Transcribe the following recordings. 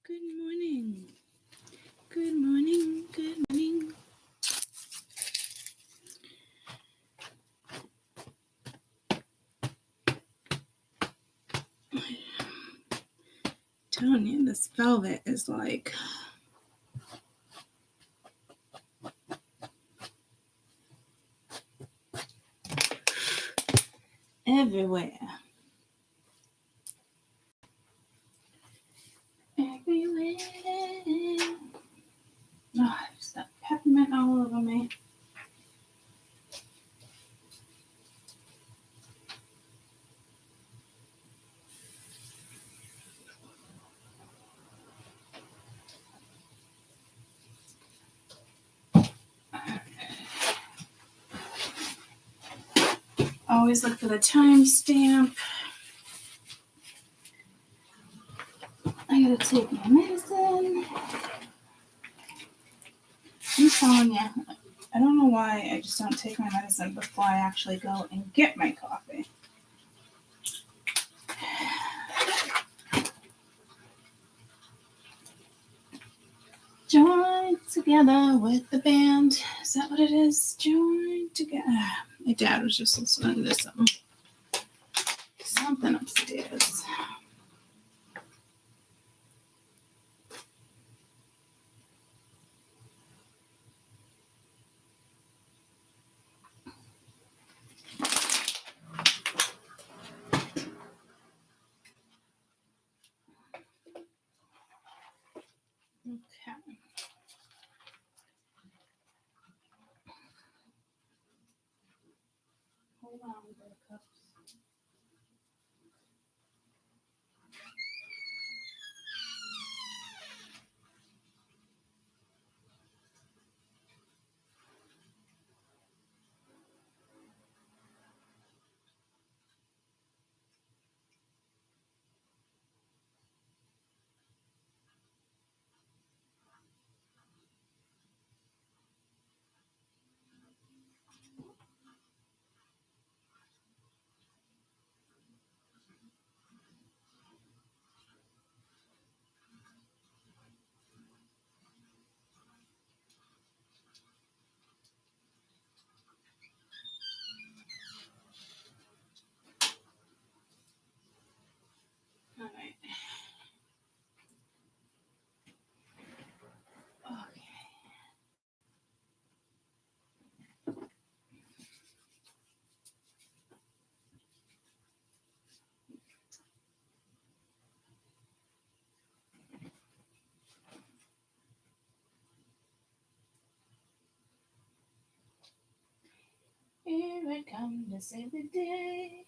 Good morning. Good morning. Good morning. Telling you, this velvet is like everywhere. Everywhere. Oh, just got peppermint all over me. Always look for the timestamp. I gotta take my medicine. I'm telling you, I don't know why I just don't take my medicine before I actually go and get my coffee. Join together with the band. Is that what it is? Join together. My dad was just listening to something upstairs. Okay. Hold on, buttercups. All right. Okay. Here I come to save the day.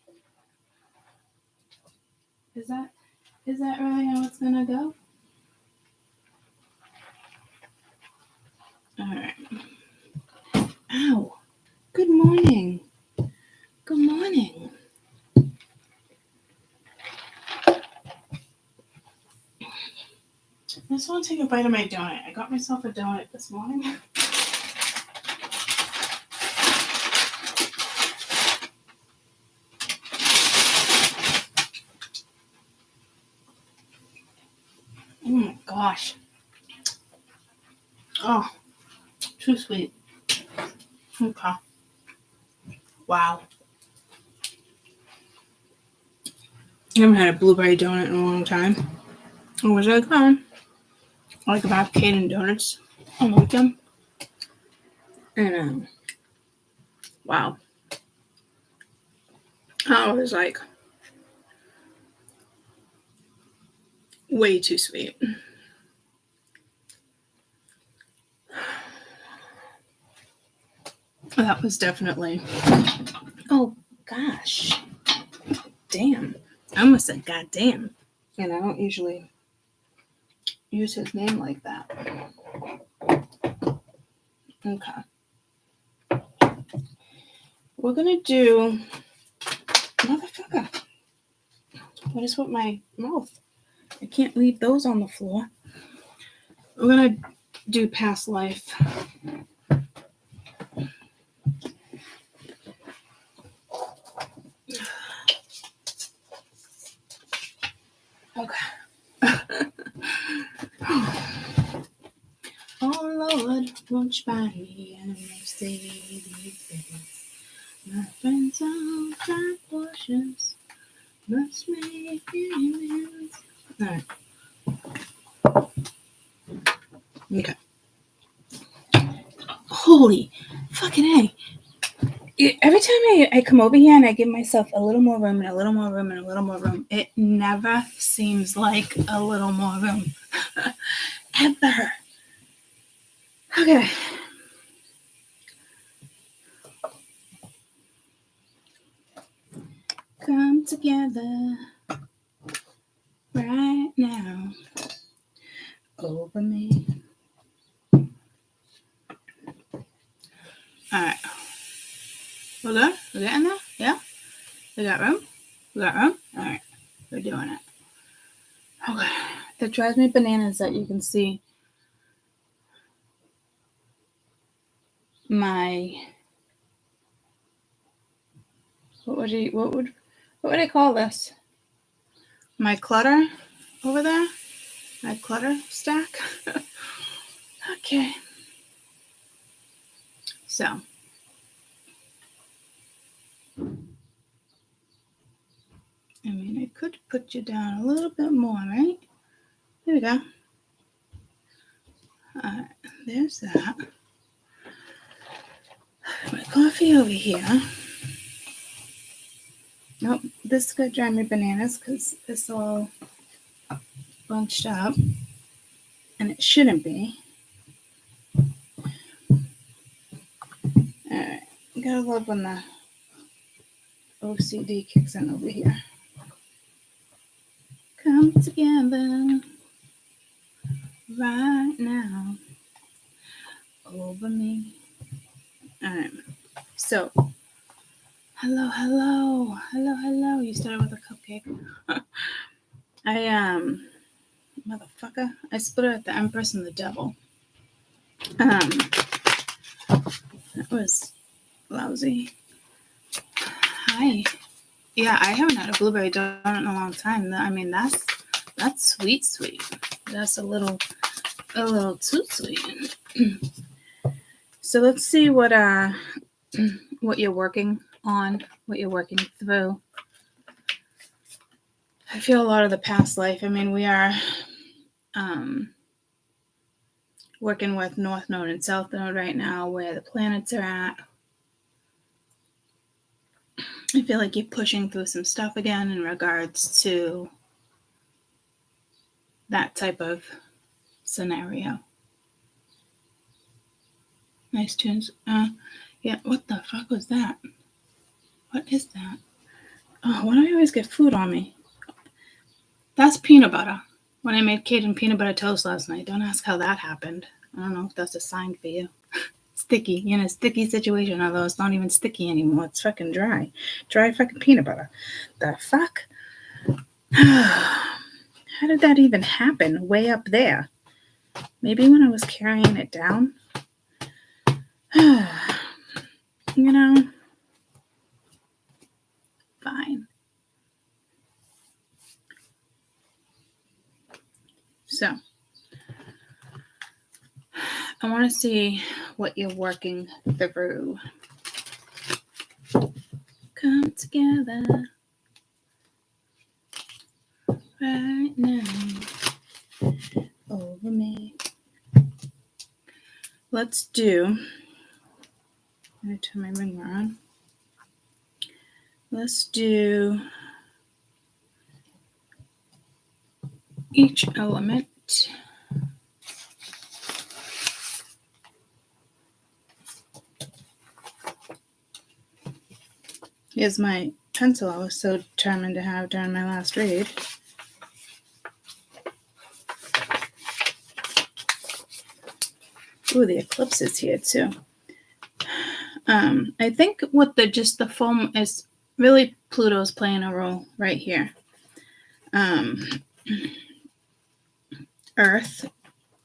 Is that really how it's gonna go? All right. Ow. Good morning. Good morning. I just want to take a bite of my donut. I got myself a donut this morning. Oh my gosh. Oh, too sweet. Okay. Wow. I haven't had a blueberry donut in a long time. I was like, I like about Caden donuts on the weekend. And, wow. I was like, way too sweet. That was definitely, oh gosh. Damn. I almost said goddamn. And I don't usually use his name like that. Okay. We're gonna do, motherfucker. What is with my mouth? I can't leave those on the floor. We're gonna do past life. Okay. Lord, won't you buy me a Mercedes-Benz? My friends all drive Porsches, must make amends. All right. Okay. Holy fucking A. Every time I come over here and I give myself a little more room and a little more room and a little more room, it never seems like a little more room. Ever. Okay. Come together right now over me. Alright. We're good? We're getting there? Yeah? We got room? We got room? Alright. We're doing it. Okay. That drives me bananas that you can see my what would I call this? My clutter over there? My clutter stack? Okay. So I mean, I could put you down a little bit more, right? There we go. Alright, there's that. My coffee over here. Nope, this could drive me bananas because it's all bunched up. And it shouldn't be. Alright, gotta love when the OCD kicks in over here. Come together right now over me. Alright, so hello. You started with a cupcake. Motherfucker, I split out the Empress and the Devil. That was lousy. Hi. Yeah, I haven't had a blueberry donut in a long time. I mean, that's sweet. That's a little too sweet. So let's see what you're working on, what you're working through. I feel a lot of the past life. I mean, we are working with North Node and South Node right now, where the planets are at. I feel like you're pushing through some stuff again in regards to that type of scenario. Nice tunes. Yeah, what the fuck was that? What is that? Oh, why do I always get food on me? That's peanut butter. When I made Cajun peanut butter toast last night. Don't ask how that happened. I don't know if that's a sign for you. Sticky. You're in a sticky situation, although it's not even sticky anymore. It's fucking dry. Dry fucking peanut butter. The fuck? How did that even happen way up there? Maybe when I was carrying it down? You know? Fine. So, I want to see what you're working through. Come together right now over me. Let's do. I'm going to turn my ringer on. Let's do each element. Here's my pencil I was so determined to have during my last read. Ooh, the eclipse is here too. I think what the foam is really Pluto's playing a role right here. Earth,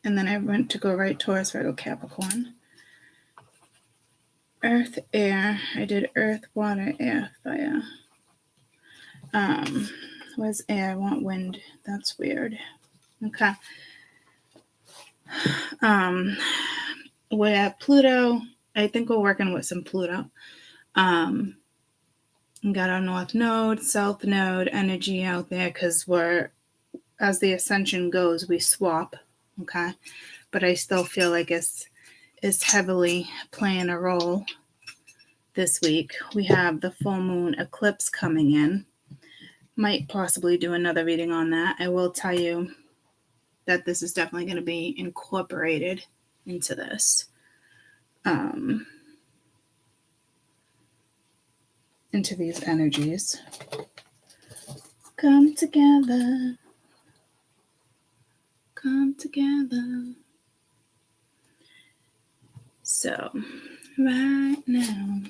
and then I went to go right Taurus, Virgo, Capricorn. Earth, air. I did earth, water, air, fire. Where's air? I want wind. That's weird. Okay. where Pluto, I think we're working with some Pluto. We got our North Node, South Node energy out there because as the ascension goes, we swap, okay? But I still feel like it's heavily playing a role this week. We have the full moon eclipse coming in. Might possibly do another reading on that. I will tell you that this is definitely going to be incorporated into this. Into these energies. Come together. Come together. So, right now,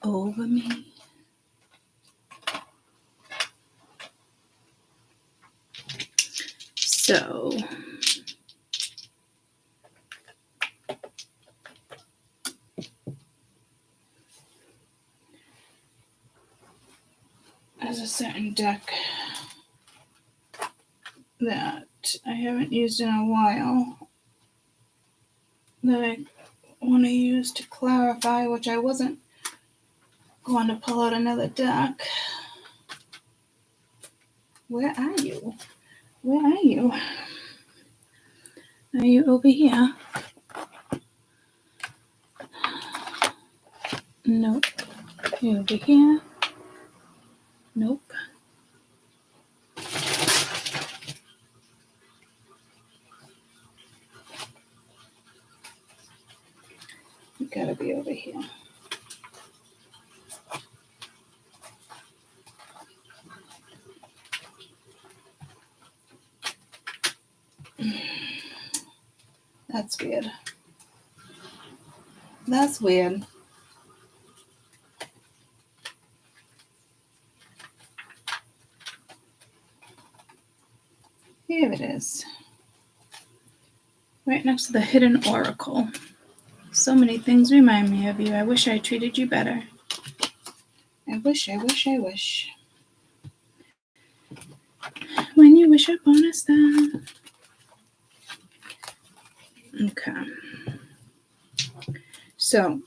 over me. So, there's a certain deck that I haven't used in a while that I want to use to clarify, which I wasn't going to pull out another deck. Where are you? Where are you? Are you over here? Nope. You over here? Nope. You gotta be over here. That's weird. That's weird. Here it is. Right next to the hidden oracle. So many things remind me of you. I wish I treated you better. I wish. When you wish upon a star. Okay. So,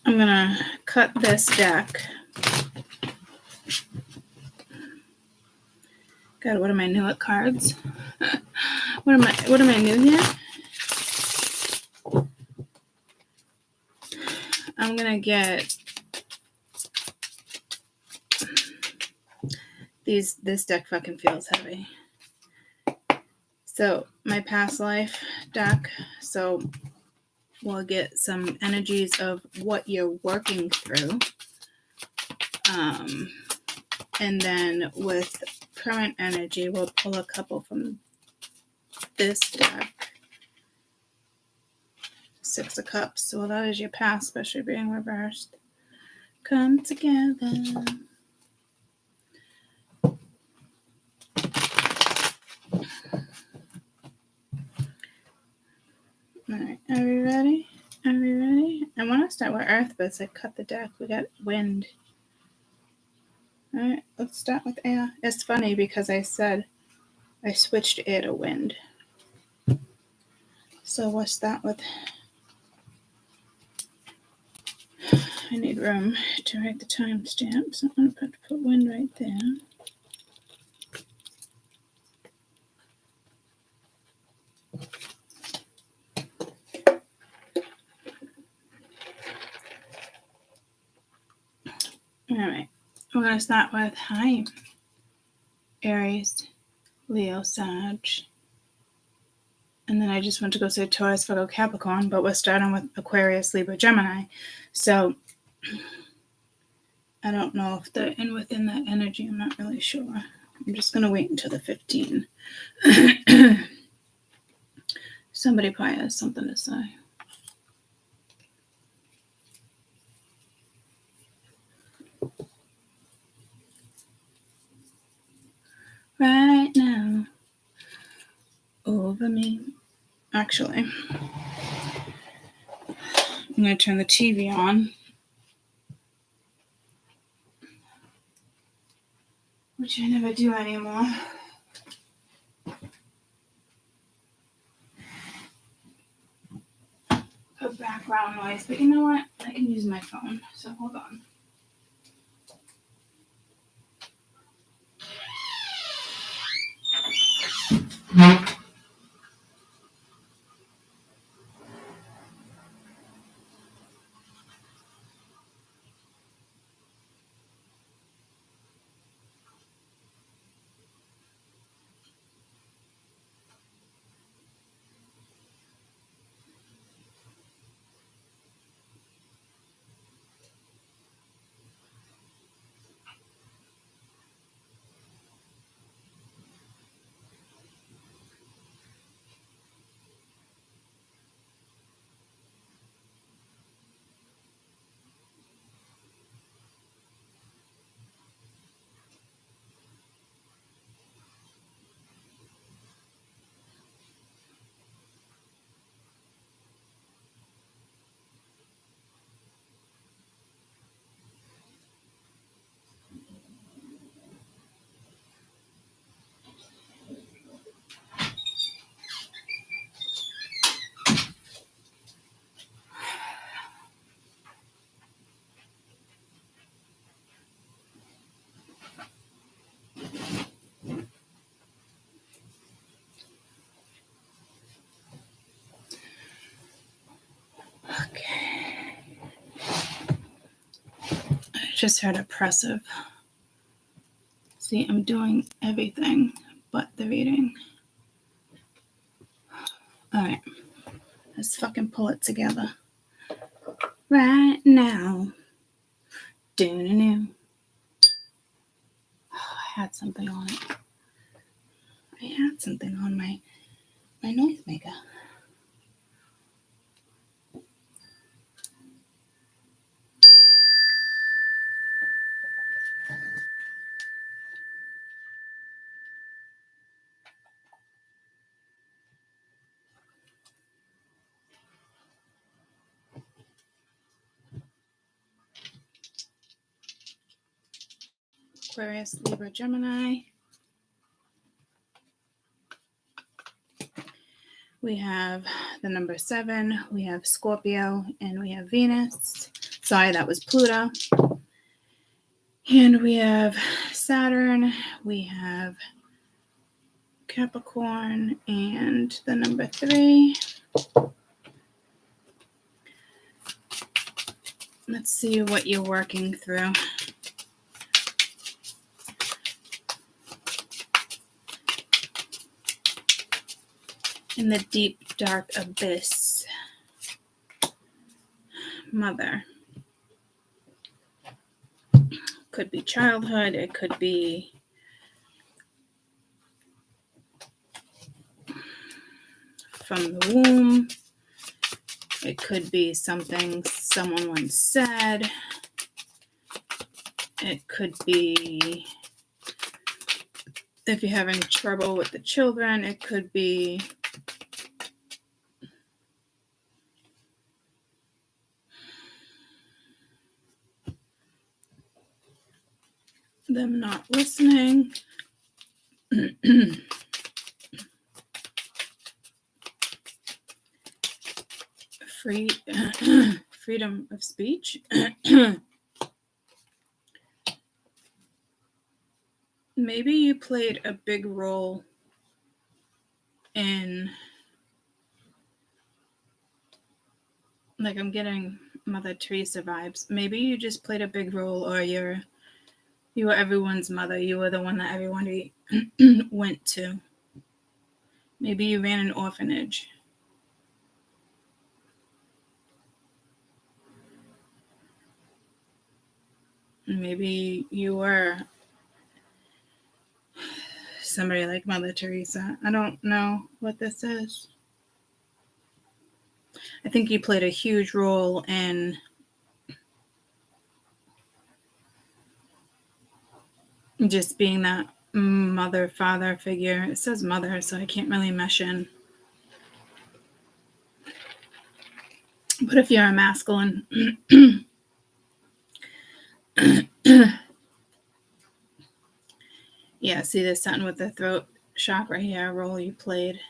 I'm going to cut this deck. God, what am I new at cards? What am I new here? I'm going to get this deck fucking feels heavy. So, my past life deck. So, we'll get some energies of what you're working through. And then with current energy, we'll pull a couple from this deck. Six of Cups. So that is your past, especially being reversed. Come together. Alright, are we ready? I want to start with Earth, but it's like cut the deck. We got wind. Alright, let's start with air. It's funny because I said I switched air to wind. So we'll start with... I need room to write the timestamp, so I'm going to put wind right there. Alright, we're going to start with Aries, Leo, Sag. And then I just went to go say Taurus, Virgo, Capricorn, but we're starting with Aquarius, Libra, Gemini. So I don't know if they're within that energy. I'm not really sure. I'm just going to wait until the 15. Somebody probably has something to say. Right now, over me. Actually, I'm going to turn the TV on, which I never do anymore. background noise, but you know what? I can use my phone, so hold on. Okay. I just heard oppressive. See, I'm doing everything but the reading. Alright. Let's fucking pull it together. Right now. Doo-doo-doo. Oh, I had something on it. I had something on my noisemaker. Aquarius, Libra, Gemini. We have the number 7. We have Scorpio, and we have Venus. Sorry, that was Pluto. And we have Saturn. We have Capricorn, and the number 3. Let's see what you're working through. In the deep, dark abyss. Mother. Could be childhood. It could be from the womb. It could be something someone once said. It could be if you're having trouble with the children. It could be them not listening. Freedom of speech. Maybe you played a big role in, like, I'm getting Mother Teresa vibes. Maybe you just played a big role, or you were everyone's mother. You were the one that everyone went to. Maybe you ran an orphanage. Maybe you were somebody like Mother Teresa. I don't know what this is. I think you played a huge role in just being that mother, father figure. It says mother, so I can't really mesh in. But if you're a masculine, yeah, see, there's something with the throat chakra here, role you played.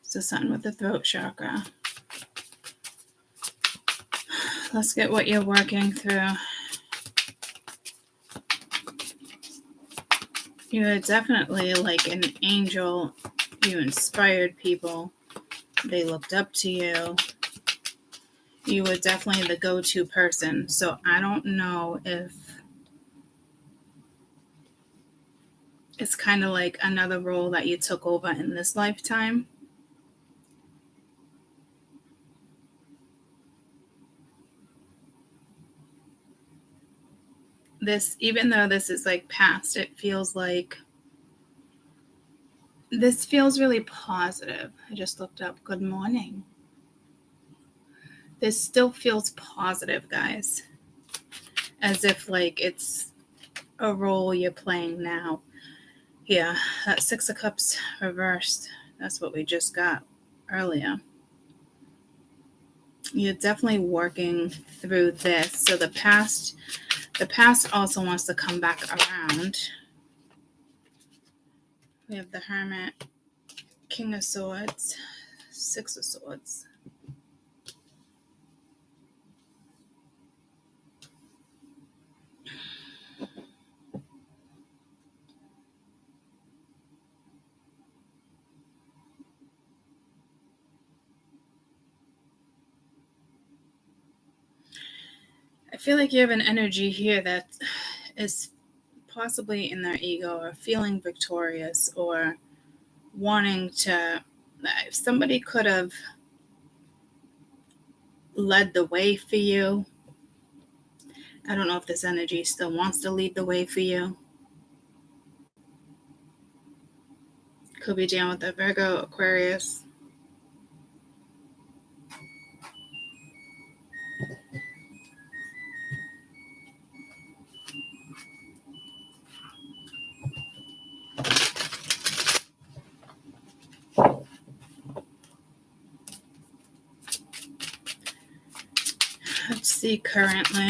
So something with the throat chakra. Let's get what you're working through. You're definitely like an angel. You inspired people. They looked up to you. You were definitely the go-to person. So I don't know if it's kind of like another role that you took over in this lifetime. This, even though this is like past, it feels like this feels really positive. I just looked up good morning. This still feels positive, guys. As if like it's a role you're playing now. Yeah, that Six of Cups reversed. That's what we just got earlier. You're definitely working through this. So the past also wants to come back around. We have the Hermit, King of Swords, Six of Swords. I feel like you have an energy here that is possibly in their ego or feeling victorious or wanting to. If somebody could have led the way for you, I don't know if this energy still wants to lead the way for you. Could be dealing with a Virgo, Aquarius. Let's see currently.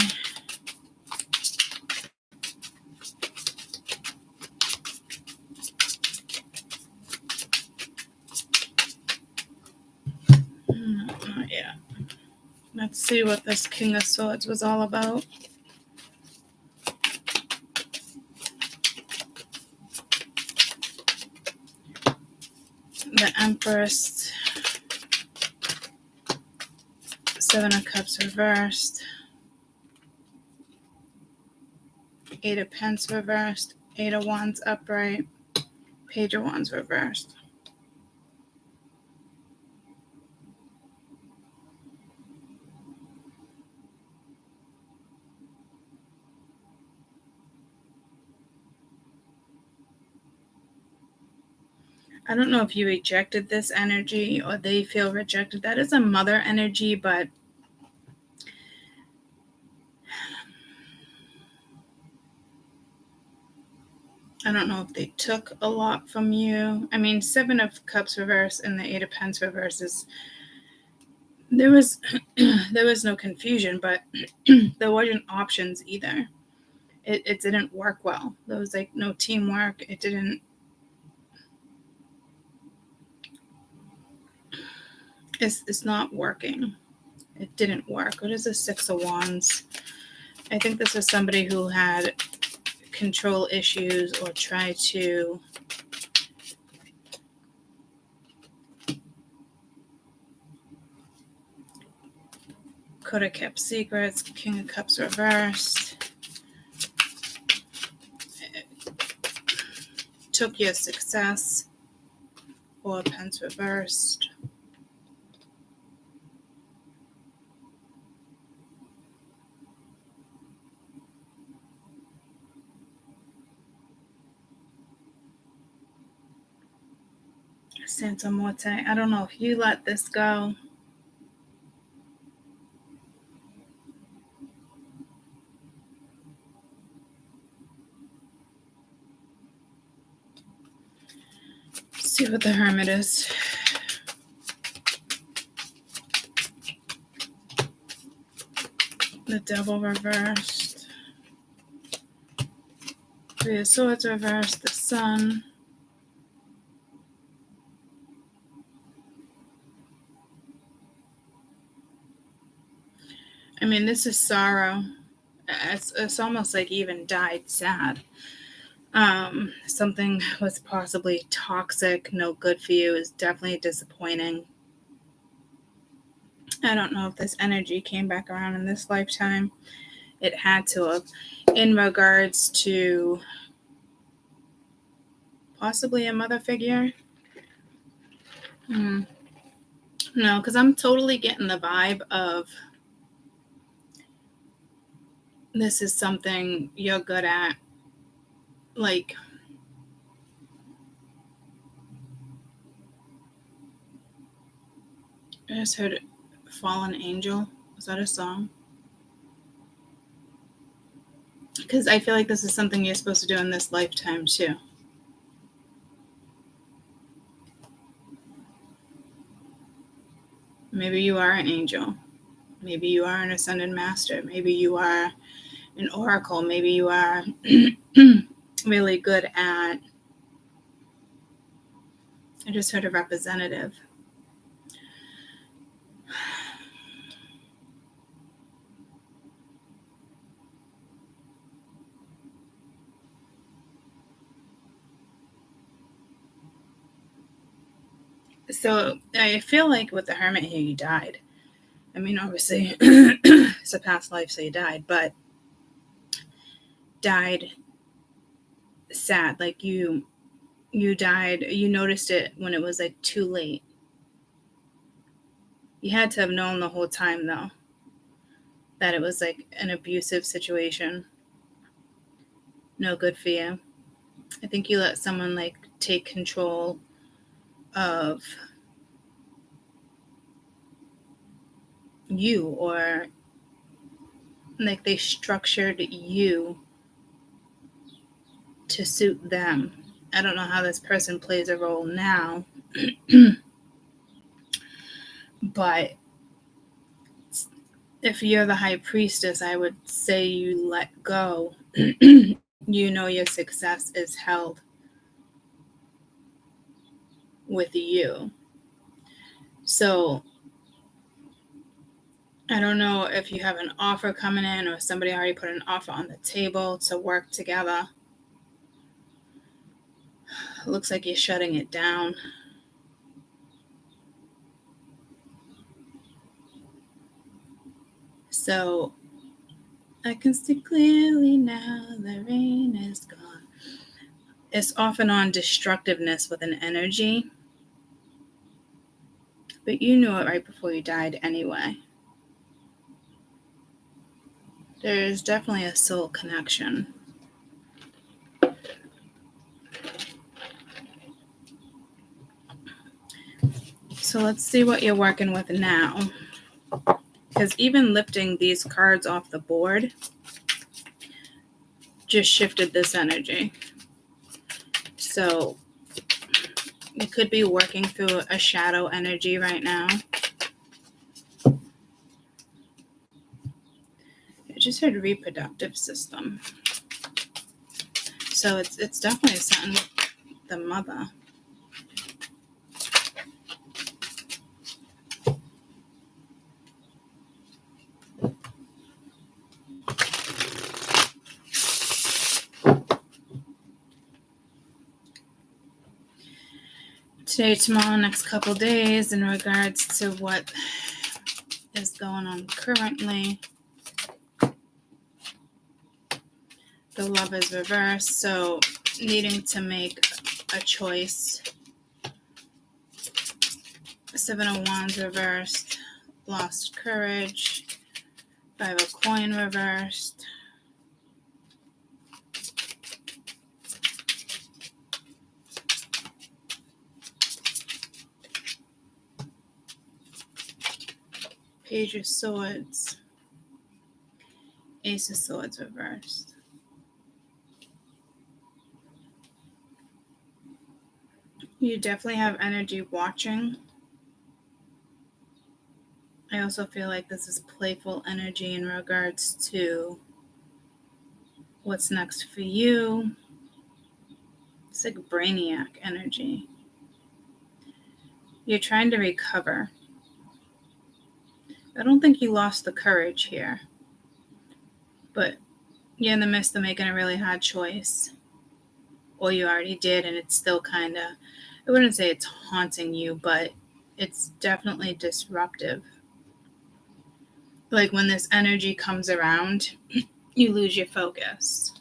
Not yet. Let's see what this King of Swords was all about. The Empress, Seven of Cups reversed, Eight of Pence reversed, Eight of Wands upright, Page of Wands reversed. I don't know if you rejected this energy or they feel rejected. That is a mother energy, but I don't know if they took a lot from you. I mean, Seven of Cups reverse and the Eight of Pence reverse is, there was no confusion, but there wasn't options either. It didn't work well. There was like no teamwork. It's not working. It didn't work. What is the Six of Wands? I think this is somebody who had control issues or tried to could have kept secrets. King of Cups reversed. Took your success. Four of Pence reversed. Santa Morte. I don't know if you let this go. Let's see what the Hermit is. The Devil reversed. Three of Swords reversed. The Sun. I mean, this is sorrow. It's almost like even died sad. Something was possibly toxic, no good for you, is definitely disappointing. I don't know if this energy came back around in this lifetime. It had to have. In regards to possibly a mother figure. No, because I'm totally getting the vibe of this is something you're good at. Like, I just heard Fallen Angel. Was that a song? Because I feel like this is something you're supposed to do in this lifetime too. Maybe you are an angel. Maybe you are an ascended master. Maybe you are an oracle. Maybe you are really good at, I just heard a representative. So I feel like with the Hermit here, you died. I mean, obviously, it's a past life, so you died, but died sad. Like you died, you noticed it when it was like too late. You had to have known the whole time, though, that it was like an abusive situation. No good for you. I think you let someone like take control of you, or like they structured you to suit them. I don't know how this person plays a role now, but if you're the high priestess, I would say you let go. You know your success is held with you. So I don't know if you have an offer coming in or somebody already put an offer on the table to work together. It looks like you're shutting it down. So I can see clearly now the rain is gone. It's off and on destructiveness with an energy. But you knew it right before you died anyway. There's definitely a soul connection. So let's see what you're working with now. Because even lifting these cards off the board just shifted this energy. So you could be working through a shadow energy right now. I just heard reproductive system. So it's definitely something with the mother. Today, tomorrow, next couple days, in regards to what is going on currently. The love is reversed, so needing to make a choice. 7 of Wands reversed, lost courage, 5 of Coin reversed. Page of Swords, Ace of Swords reversed. You definitely have energy watching. I also feel like this is playful energy in regards to what's next for you. It's like brainiac energy. You're trying to recover. I don't think you lost the courage here, but you're in the midst of making a really hard choice, or you already did, and it's still kind of, I wouldn't say it's haunting you, but it's definitely disruptive. Like when this energy comes around, you lose your focus.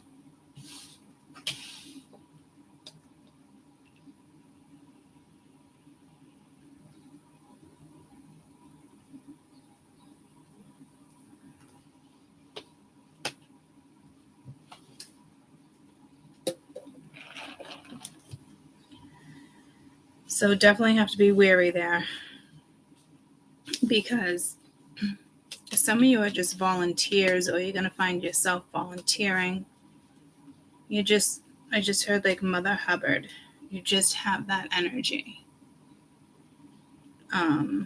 So definitely have to be wary there, because some of you are just volunteers, or you're going to find yourself volunteering. I just heard like Mother Hubbard. You just have that energy. I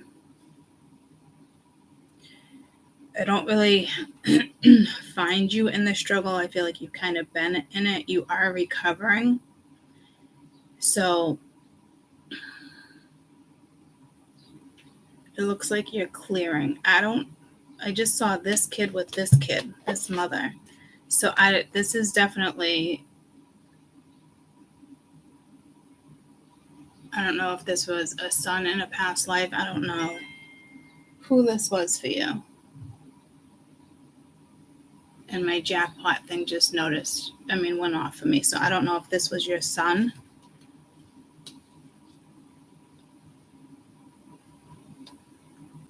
don't really find you in the struggle. I feel like you've kind of been in it. You are recovering. So it looks like you're clearing. I just saw this kid with this kid, this mother. So this is definitely, I don't know if this was a son in a past life. I don't know who this was for you. And my jackpot thing just went off for me. So I don't know if this was your son.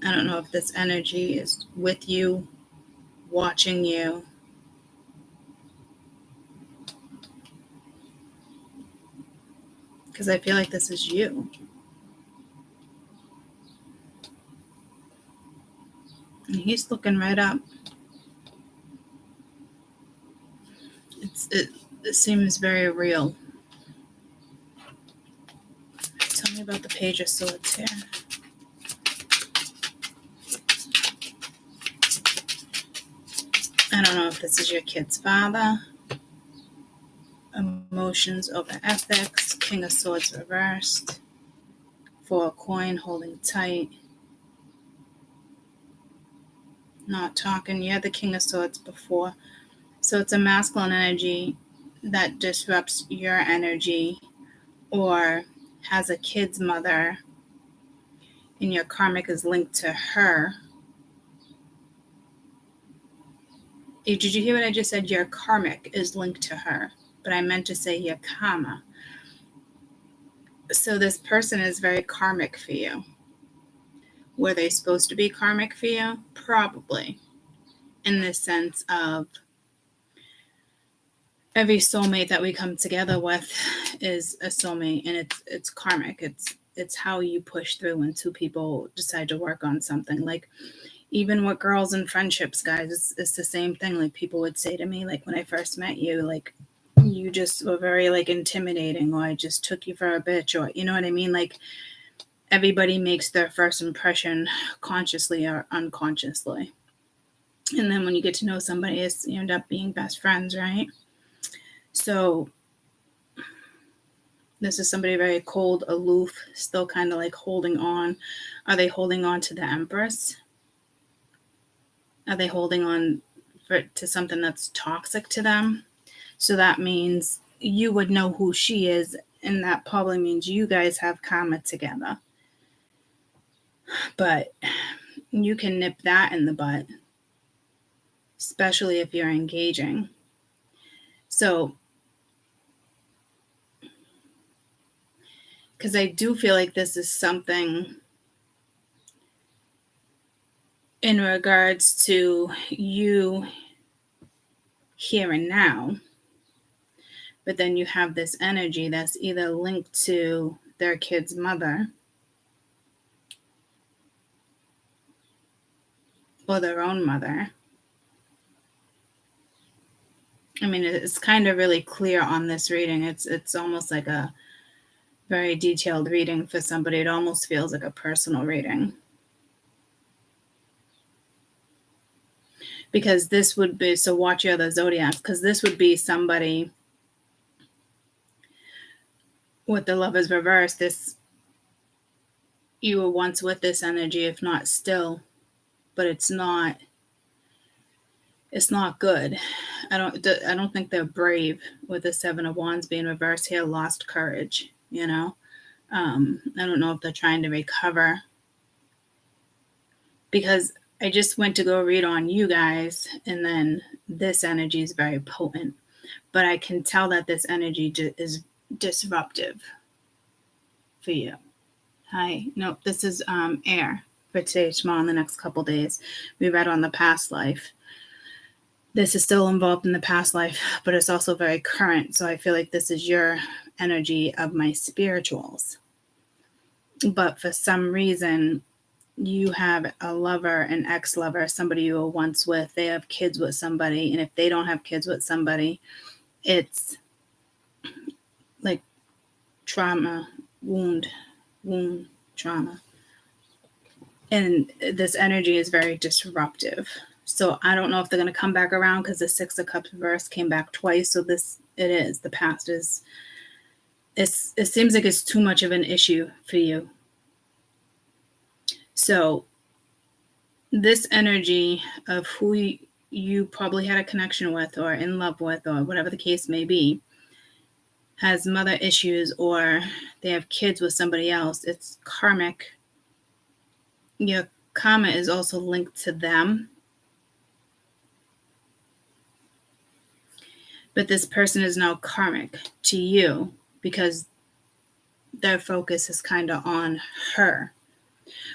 I don't know if this energy is with you, watching you. Because I feel like this is you. And he's looking right up. It seems very real. Tell me about the Page of Swords here. I don't know if this is your kid's father. Emotions over ethics. King of Swords reversed. 4 of coin, holding tight. Not talking. You had the King of Swords before. So it's a masculine energy that disrupts your energy, or has a kid's mother, and your karmic is linked to her. Did you hear what I just said? Your karmic is linked to her, but I meant to say your karma. So this person is very karmic for you. Were they supposed to be karmic for you? Probably. In the sense of every soulmate that we come together with is a soulmate, and it's karmic. It's how you push through when two people decide to work on something. Like even with girls and friendships, guys, it's the same thing. Like people would say to me, like when I first met you, like you just were very like intimidating, or I just took you for a bitch, or you know what I mean? Like everybody makes their first impression consciously or unconsciously. And then when you get to know somebody, you end up being best friends, right? So this is somebody very cold, aloof, still kind of like holding on. Are they holding on to the Empress? Are they holding on to something that's toxic to them? So that means you would know who she is, and that probably means you guys have karma together. But you can nip that in the butt, especially if you're engaging. So, because I do feel like this is something in regards to you here and now, but then you have this energy that's either linked to their kid's mother or their own mother. I mean, it's kind of really clear on this reading. It's almost like a very detailed reading for somebody. It almost feels like a personal reading. Because this would be, so watch your other zodiacs, because this would be somebody with the Lovers reverse. This, you were once with this energy, if not still, but it's not good. I don't think they're brave with the Seven of Wands being reversed here. Lost courage, you know. I don't know if they're trying to recover, because I just went to go read on you guys, and then this energy is very potent, but I can tell that this energy is disruptive for you. Hi, nope, this is air for today, tomorrow, in the next couple days. We read on the past life. This is still involved in the past life, but it's also very current. So I feel like this is your energy of my spirituals. But for some reason, you have a lover, an ex-lover, somebody you were once with. They have kids with somebody. And if they don't have kids with somebody, it's like trauma, wound, trauma. And this energy is very disruptive. So I don't know if they're going to come back around, because the Six of Cups reverse came back twice. So the past is, it seems like it's too much of an issue for you. So this energy of who you probably had a connection with or in love with, or whatever the case may be, has mother issues, or they have kids with somebody else. It's karmic. Your karma is also linked to them. But this person is now karmic to you, because their focus is kind of on her.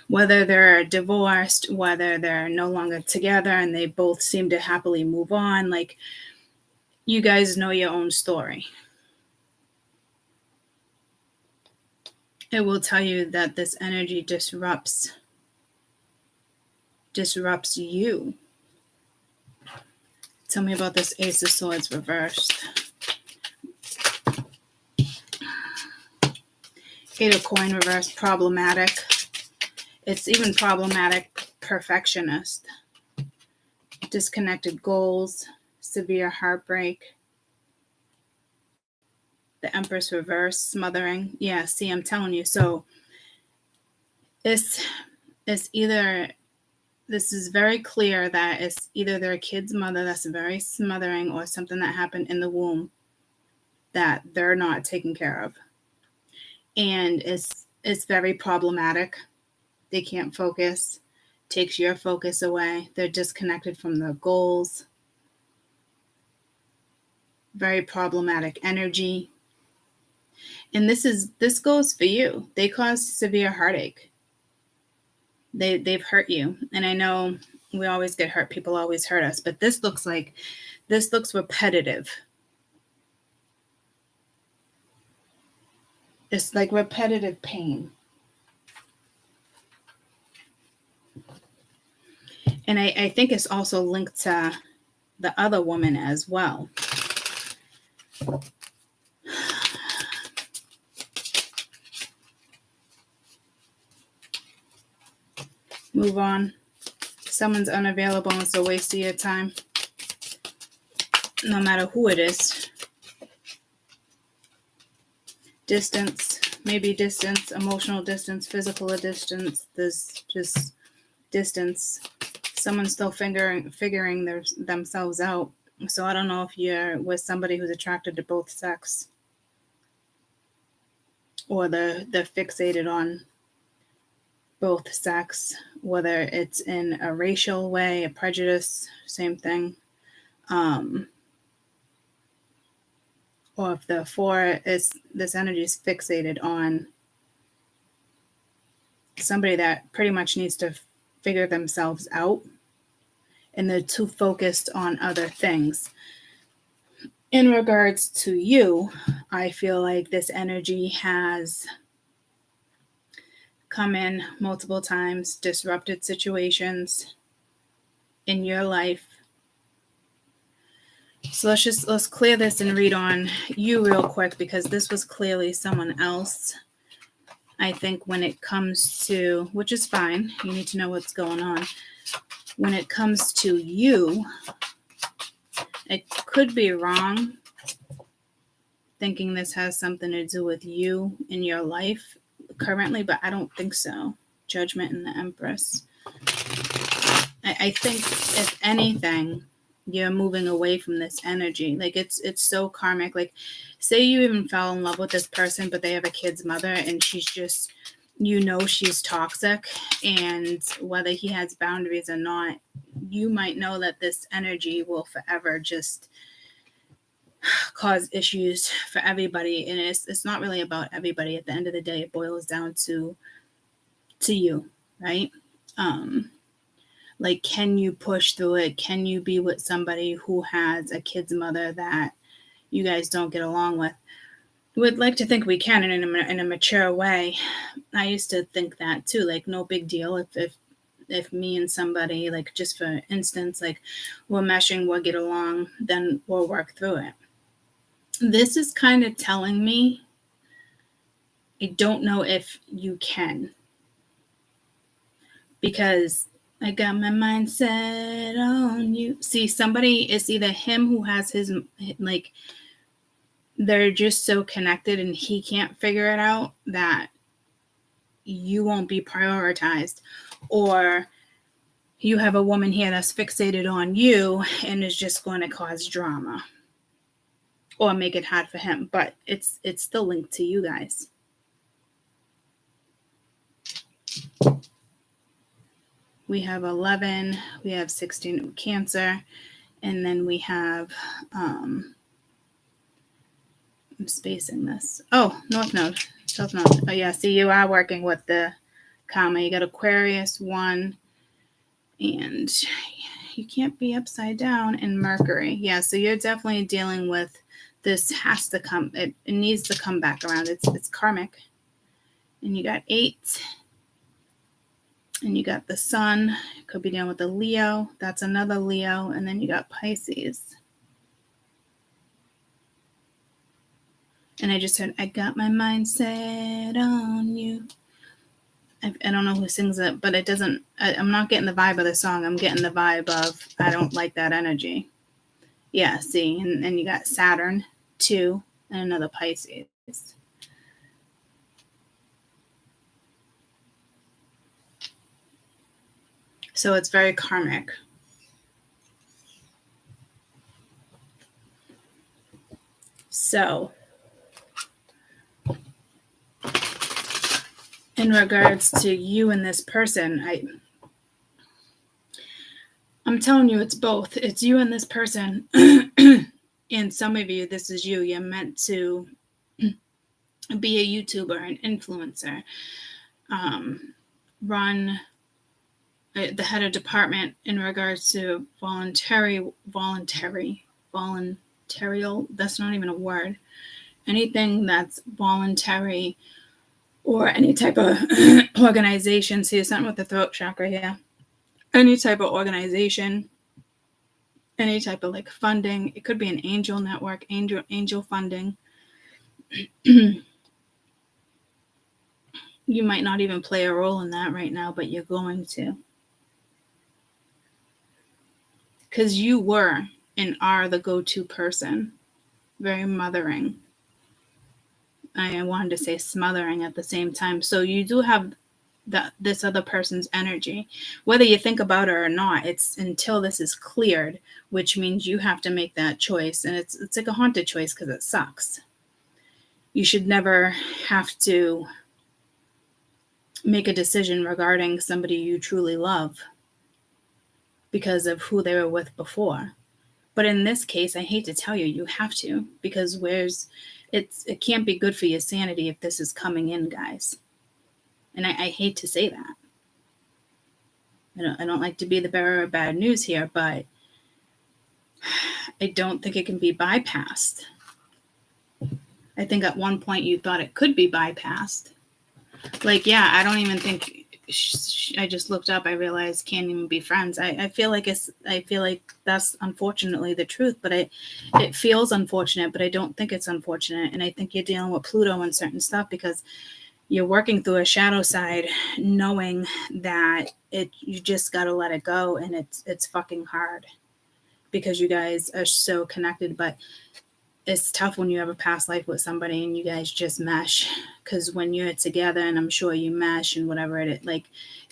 Whether they're divorced, whether they're no longer together and they both seem to happily move on, like, you guys know your own story. It will tell you that this energy disrupts you. Tell me about this Ace of Swords reversed. Eight of Coin reversed, problematic. It's even problematic, perfectionist. Disconnected goals, severe heartbreak. The Empress reversed, smothering. Yeah, see, I'm telling you. So it's either... This is very clear that it's either their kid's mother that's very smothering, or something that happened in the womb that they're not taking care of. And it's very problematic. They can't focus. Takes your focus away. They're disconnected from their goals. Very problematic energy. And this goes for you. They cause severe heartache. They've hurt you. And I know we always get hurt. People always hurt us. But this looks repetitive. It's like repetitive pain. And I think it's also linked to the other woman as well. Move on. Someone's unavailable, and it's a waste of your time. No matter who it is. Distance, maybe distance, emotional distance, physical distance. There's just distance. Someone's still figuring themselves out. So I don't know if you're with somebody who's attracted to both sex, or they're fixated on both sex, whether it's in a racial way, a prejudice, same thing. Or if this energy is fixated on somebody that pretty much needs to figure themselves out, and they're too focused on other things. In regards to you, I feel like this energy has come in multiple times, disrupted situations in your life. So let's clear this and read on you real quick, because this was clearly someone else. I think when it comes to, which is fine, you need to know what's going on. When it comes to you, it could be wrong thinking this has something to do with you in your life currently, but I don't think so. Judgment and the Empress. I think if anything, you're moving away from this energy. Like it's so karmic. Like say you even fell in love with this person, but they have a kid's mother and she's just, she's toxic, and whether he has boundaries or not, you might know that this energy will forever just cause issues for everybody. And it's not really about everybody. At the end of the day, it boils down to you, right? Like, can you push through it? Can you be with somebody who has a kid's mother that you guys don't get along with? Would like to think we can in a mature way. I used to think that too, like no big deal if me and somebody, like just for instance, like we're meshing, we'll get along, then we'll work through it. This is kind of telling me, I don't know if you can, because I got my mind set on you. See, somebody, it's either him who has his, like, they're just so connected and he can't figure it out that you won't be prioritized, or you have a woman here that's fixated on you and is just going to cause drama or make it hard for him. But it's still linked to you guys. We have 11, we have 16 Cancer, and then we have, I'm spacing this. Oh, North Node, South Node. Oh yeah, see, you are working with the karma. You got Aquarius 1, and you can't be upside down, and Mercury. Yeah, so you're definitely dealing with, this has to come, it needs to come back around. It's karmic. And you got 8. And you got the Sun, could be dealing with the Leo. That's another Leo. And then you got Pisces. And I just heard, I got my mind set on you. I don't know who sings it, but it doesn't, I'm not getting the vibe of the song. I'm getting the vibe of, I don't like that energy. Yeah, see, and you got Saturn 2 and another Pisces. So it's very karmic. So in regards to you and this person, I'm telling you, it's both. It's you and this person. And some of you, this is you. You're meant to be a YouTuber, an influencer, run the head of department in regards to voluntarial, that's not even a word. Anything that's voluntary or any type of organization. See, it's something with the throat chakra here. Any type of organization, any type of like funding. It could be an angel network, angel funding. You might not even play a role in that right now, but you're going to. Because you were and are the go-to person. Very mothering. I wanted to say smothering at the same time. So you do have this other person's energy. Whether you think about it or not, it's until this is cleared, which means you have to make that choice. And it's like a haunted choice because it sucks. You should never have to make a decision regarding somebody you truly love because of who they were with before. But in this case, I hate to tell you, you have to, because it can't be good for your sanity if this is coming in, guys. And I hate to say that. I don't like to be the bearer of bad news here, but I don't think it can be bypassed. I think at one point you thought it could be bypassed. Like, yeah, I don't even think, I just looked up, I realized can't even be friends. I feel like that's unfortunately the truth, but it feels unfortunate, but I don't think it's unfortunate. And I think you're dealing with Pluto and certain stuff because you're working through a shadow side, knowing that you just got to let it go. And it's fucking hard because you guys are so connected. But it's tough when you have a past life with somebody and you guys just mesh, because when you're together, and I'm sure you mesh and whatever it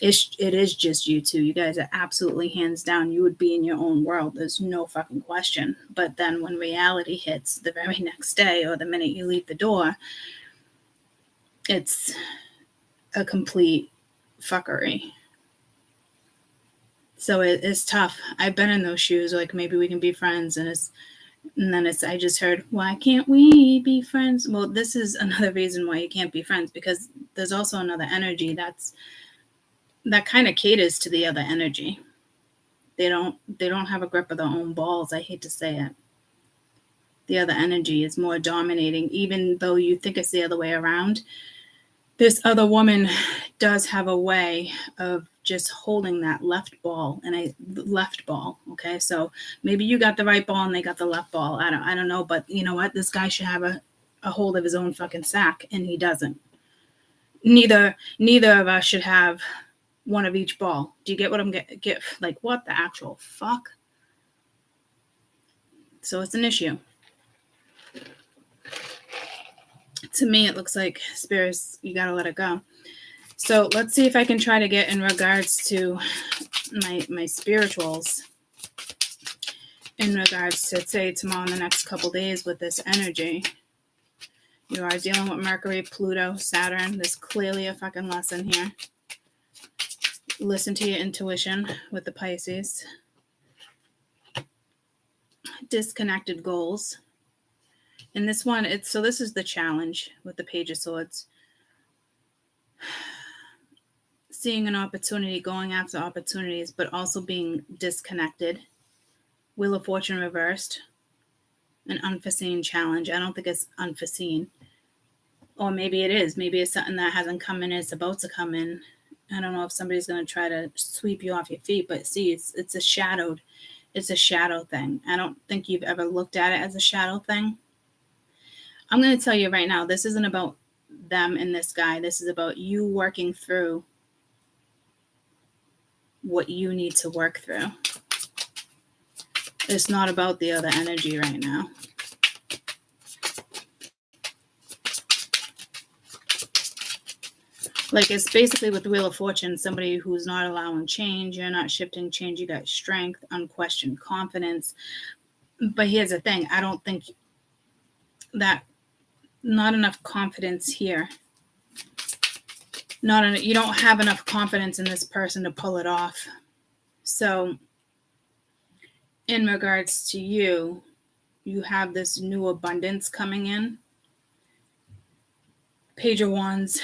is just you two. You guys are absolutely, hands down, you would be in your own world. There's no fucking question. But then when reality hits the very next day or the minute you leave the door, it's a complete fuckery. So it's tough. I've been in those shoes. Like, maybe we can be friends, and then I just heard, why can't we be friends? Well, this is another reason why you can't be friends, because there's also another energy that kind of caters to the other energy. They don't have a grip of their own balls. I hate to say it. The other energy is more dominating, even though you think it's the other way around. This other woman does have a way of just holding that left ball, okay? So maybe you got the right ball and they got the left ball. I don't know, but you know what? This guy should have a hold of his own fucking sack, and he doesn't. Neither of us should have one of each ball. Do you get what I'm get? Like, what the actual fuck? So it's an issue. To me, it looks like, spirits, you gotta let it go. So let's see if I can try to get in regards to my spirituals, in regards to, say, tomorrow, in the next couple days with this energy. You are dealing with Mercury, Pluto, Saturn. There's clearly a fucking lesson here. Listen to your intuition with the Pisces. Disconnected goals. And this one, this is the challenge with the Page of Swords. Seeing an opportunity, going after opportunities, but also being disconnected. Wheel of Fortune reversed. An unforeseen challenge. I don't think it's unforeseen. Or maybe it is. Maybe it's something that hasn't come in, it's about to come in. I don't know if somebody's going to try to sweep you off your feet, but see, it's a shadow thing. I don't think you've ever looked at it as a shadow thing. I'm going to tell you right now, this isn't about them and this guy. This is about you working through what you need to work through. It's not about the other energy right now. Like, it's basically with the Wheel of Fortune, somebody who's not allowing change. You're not shifting change. You got strength, unquestioned confidence. But here's the thing. I don't think that, not enough confidence here. You don't have enough confidence in this person to pull it off. So in regards to you, you have this new abundance coming in. Page of Wands.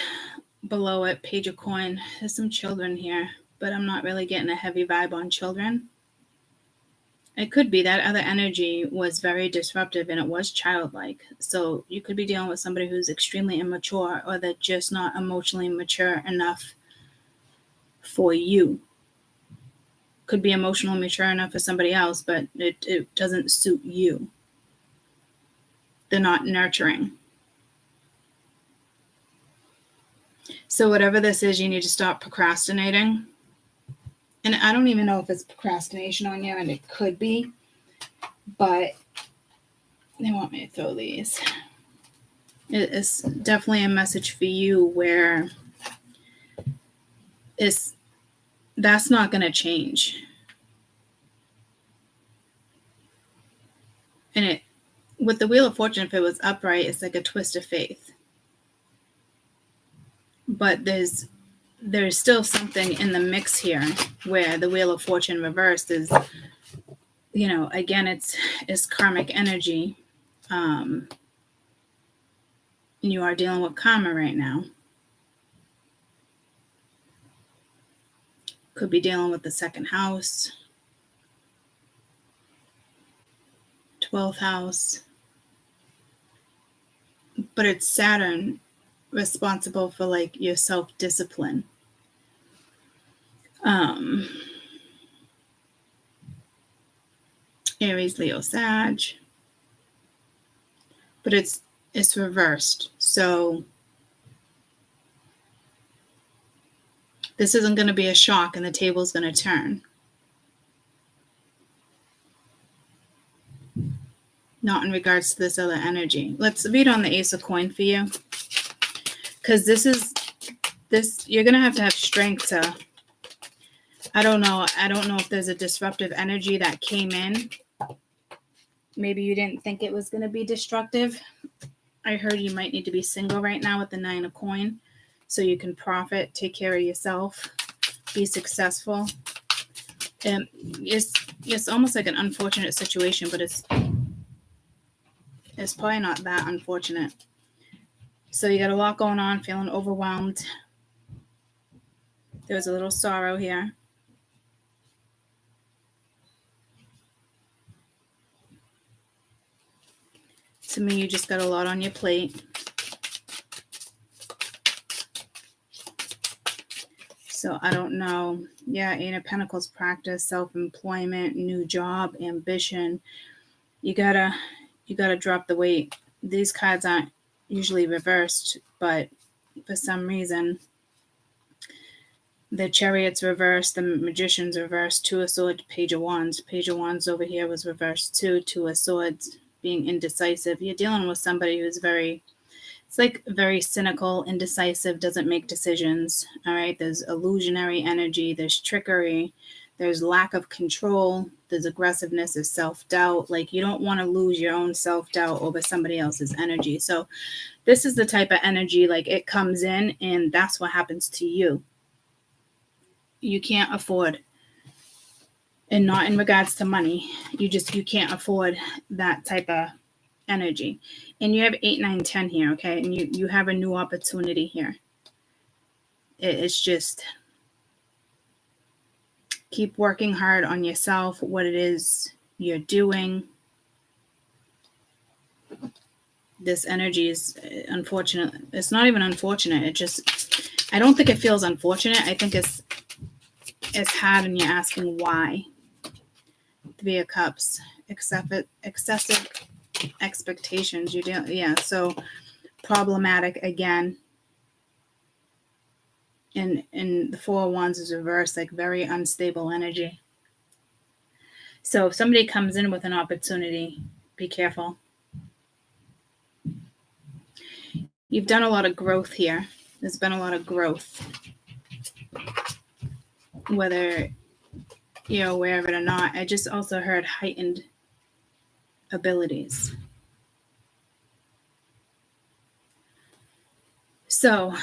Below it, Page of Coin. There's some children here, but I'm not really getting a heavy vibe on children. It could be that other energy was very disruptive and it was childlike. So you could be dealing with somebody who's extremely immature, or they're just not emotionally mature enough for you. Could be emotionally mature enough for somebody else, but it doesn't suit you. They're not nurturing. So whatever this is, you need to stop procrastinating. And I don't even know if it's procrastination on you, and it could be, but they want me to throw these. It's definitely a message for you where that's not going to change. And with the Wheel of Fortune, if it was upright, it's like a twist of faith. But there's still something in the mix here where the Wheel of Fortune reversed is, again, it's karmic energy. And you are dealing with karma right now. Could be dealing with the second house, 12th house. But it's Saturn responsible for like your self-discipline. Aries, Leo, Sag. But it's reversed. So this isn't going to be a shock and the table's going to turn. not in regards to this other energy. Let's read on the Ace of Coin for you. Because this, you're going to have strength to, I don't know if there's a disruptive energy that came in. Maybe you didn't think it was going to be destructive. I heard you might need to be single right now with the 9 of Coin, so you can profit, take care of yourself, be successful. And it's almost like an unfortunate situation, but it's probably not that unfortunate. So you got a lot going on, feeling overwhelmed. There's a little sorrow here. To me, you just got a lot on your plate. So I don't know. Yeah, 8 of Pentacles, practice, self-employment, new job, ambition. You gotta drop the weight. These cards aren't usually reversed, but for some reason, the Chariot's reversed, the Magician's reversed, 2 of Swords, Page of Wands. Page of Wands over here was reversed too, 2 of Swords, being indecisive. You're dealing with somebody who's very cynical, indecisive, doesn't make decisions. All right. There's illusionary energy. There's trickery. There's lack of control. There's aggressiveness. There's self-doubt. Like, you don't want to lose your own self-doubt over somebody else's energy. So this is the type of energy, like, it comes in and that's what happens to you. You can't afford, and not in regards to money, you can't afford that type of energy. And you have 8, 9, 10 here, okay? And you have a new opportunity here. It's just keep working hard on yourself, what it is you're doing. This energy is unfortunate. It's not even unfortunate. It just, I don't think it feels unfortunate. I think it's hard, and you're asking why. 3 of Cups, excessive expectations. So problematic again. And the 4 of Wands is reversed, like very unstable energy. So if somebody comes in with an opportunity, be careful. You've done a lot of growth here. There's been a lot of growth. Whether you're aware of it or not, I just also heard heightened abilities. So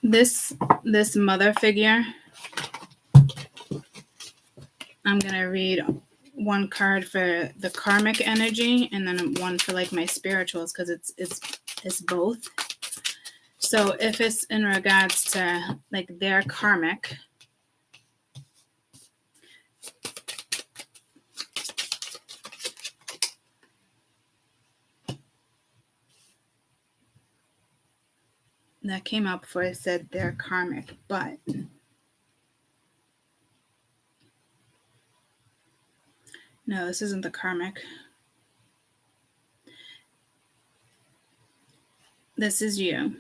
this mother figure, I'm going to read one card for the karmic energy and then one for like my spirituals, because it's both. So if it's in regards to like their karmic, that came out before I said their karmic, but no, this isn't the karmic. This is you.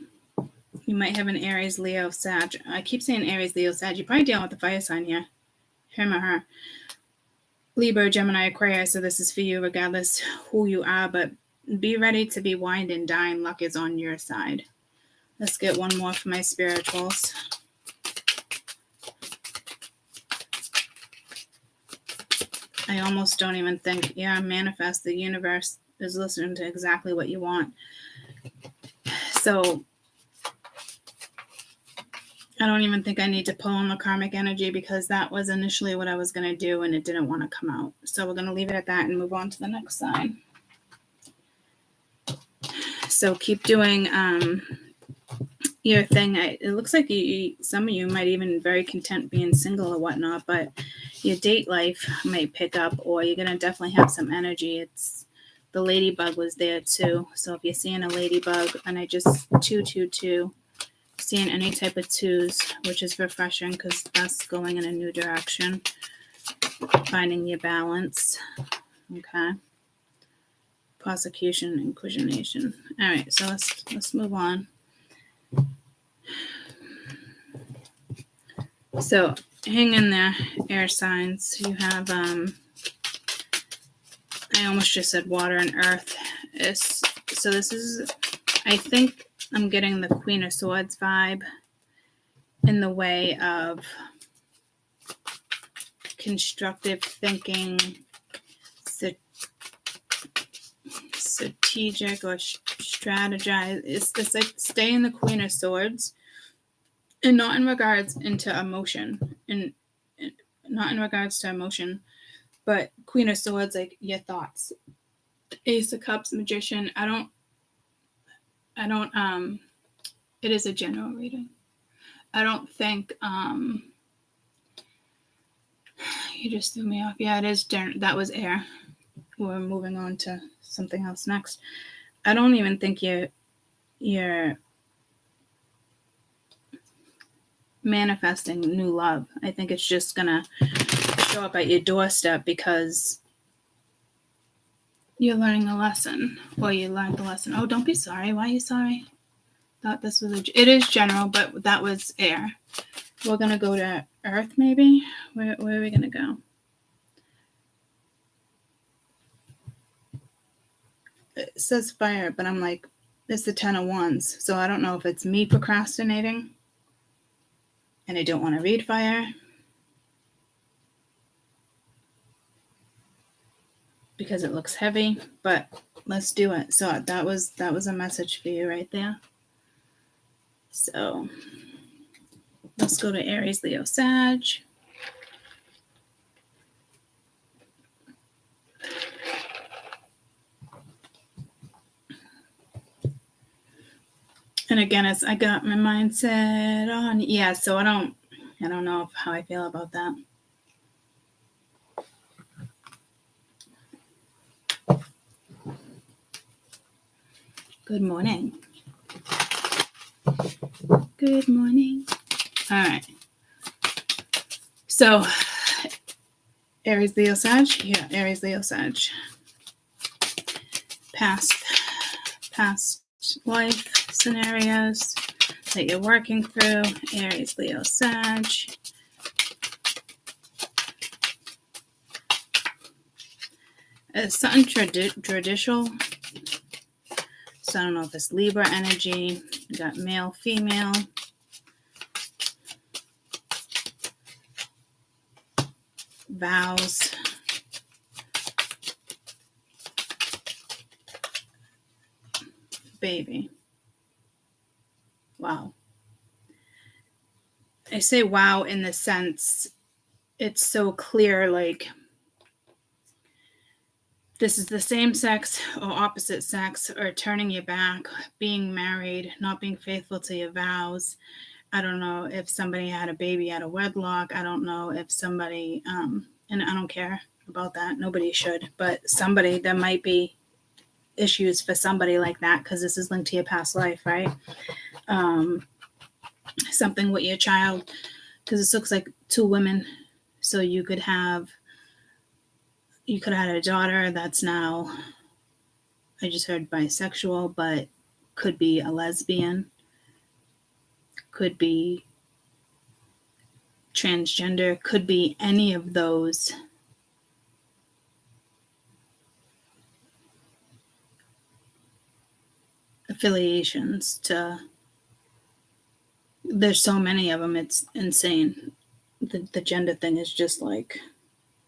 You might have an Aries, Leo, Sag. I keep saying Aries, Leo, Sag. You're probably dealing with the fire sign here. Him or her. Libra, Gemini, Aquarius. So this is for you regardless who you are. But be ready to be wined and dine. Luck is on your side. Let's get one more for my spirituals. I almost don't even think, manifest. The universe is listening to exactly what you want. So I don't even think I need to pull on the karmic energy, because that was initially what I was going to do and it didn't want to come out. So we're going to leave it at that and move on to the next sign. So keep doing your thing. It looks like some of you might even be very content being single or whatnot, but your date life might pick up, or you're going to definitely have some energy. It's the ladybug was there too. So if you're seeing a ladybug, and I just 222, seeing any type of 2s, which is refreshing because that's going in a new direction, finding your balance. Okay. prosecution, inquisition. All right, so let's move on. So hang in there, air signs. You have I almost just said water and earth. So this is, I think I'm getting the Queen of Swords vibe in the way of constructive thinking, strategic or strategize. It's like stay in the Queen of Swords, and not in regards into emotion, and not in regards to emotion, but Queen of Swords, like your thoughts. Ace of Cups, Magician. I don't. It is a general reading. I don't think. You just threw me off. Yeah, it is. That was air. We're moving on to something else next. I don't even think you're manifesting new love. I think it's just gonna show up at your doorstep because you're learning a lesson, or you learned the lesson. Oh, don't be sorry. Why are you sorry? Thought this was it is general, but that was air. We're gonna go to earth, maybe. Where are we gonna go? It says fire, but I'm like, it's the 10 of Wands, so I don't know if it's me procrastinating and I don't want to read fire because it looks heavy, but let's do it. So that was a message for you right there. So let's go to Aries, Leo, Sag. And again, I got my mindset on. Yeah, so I don't know how I feel about that. Good morning. Good morning. All right. So, Aries, Leo, Sag. Yeah, Aries, Leo, Sag. Past life scenarios that you're working through. Aries, Leo, Sag. It's something traditional. So I don't know if it's Libra energy. You got male, female. Vows. Baby. Wow. I say wow in the sense it's so clear, like this is the same sex or opposite sex, or turning your back, being married, not being faithful to your vows. I don't know if somebody had a baby out of wedlock. I don't know if somebody, and I don't care about that. Nobody should, but somebody, there might be issues for somebody like that because this is linked to your past life, right? Something with your child, because this looks like two women. So you could have had a daughter that's now, I just heard bisexual, but could be a lesbian, could be transgender, could be any of those affiliations to, there's so many of them, it's insane. The gender thing is just like,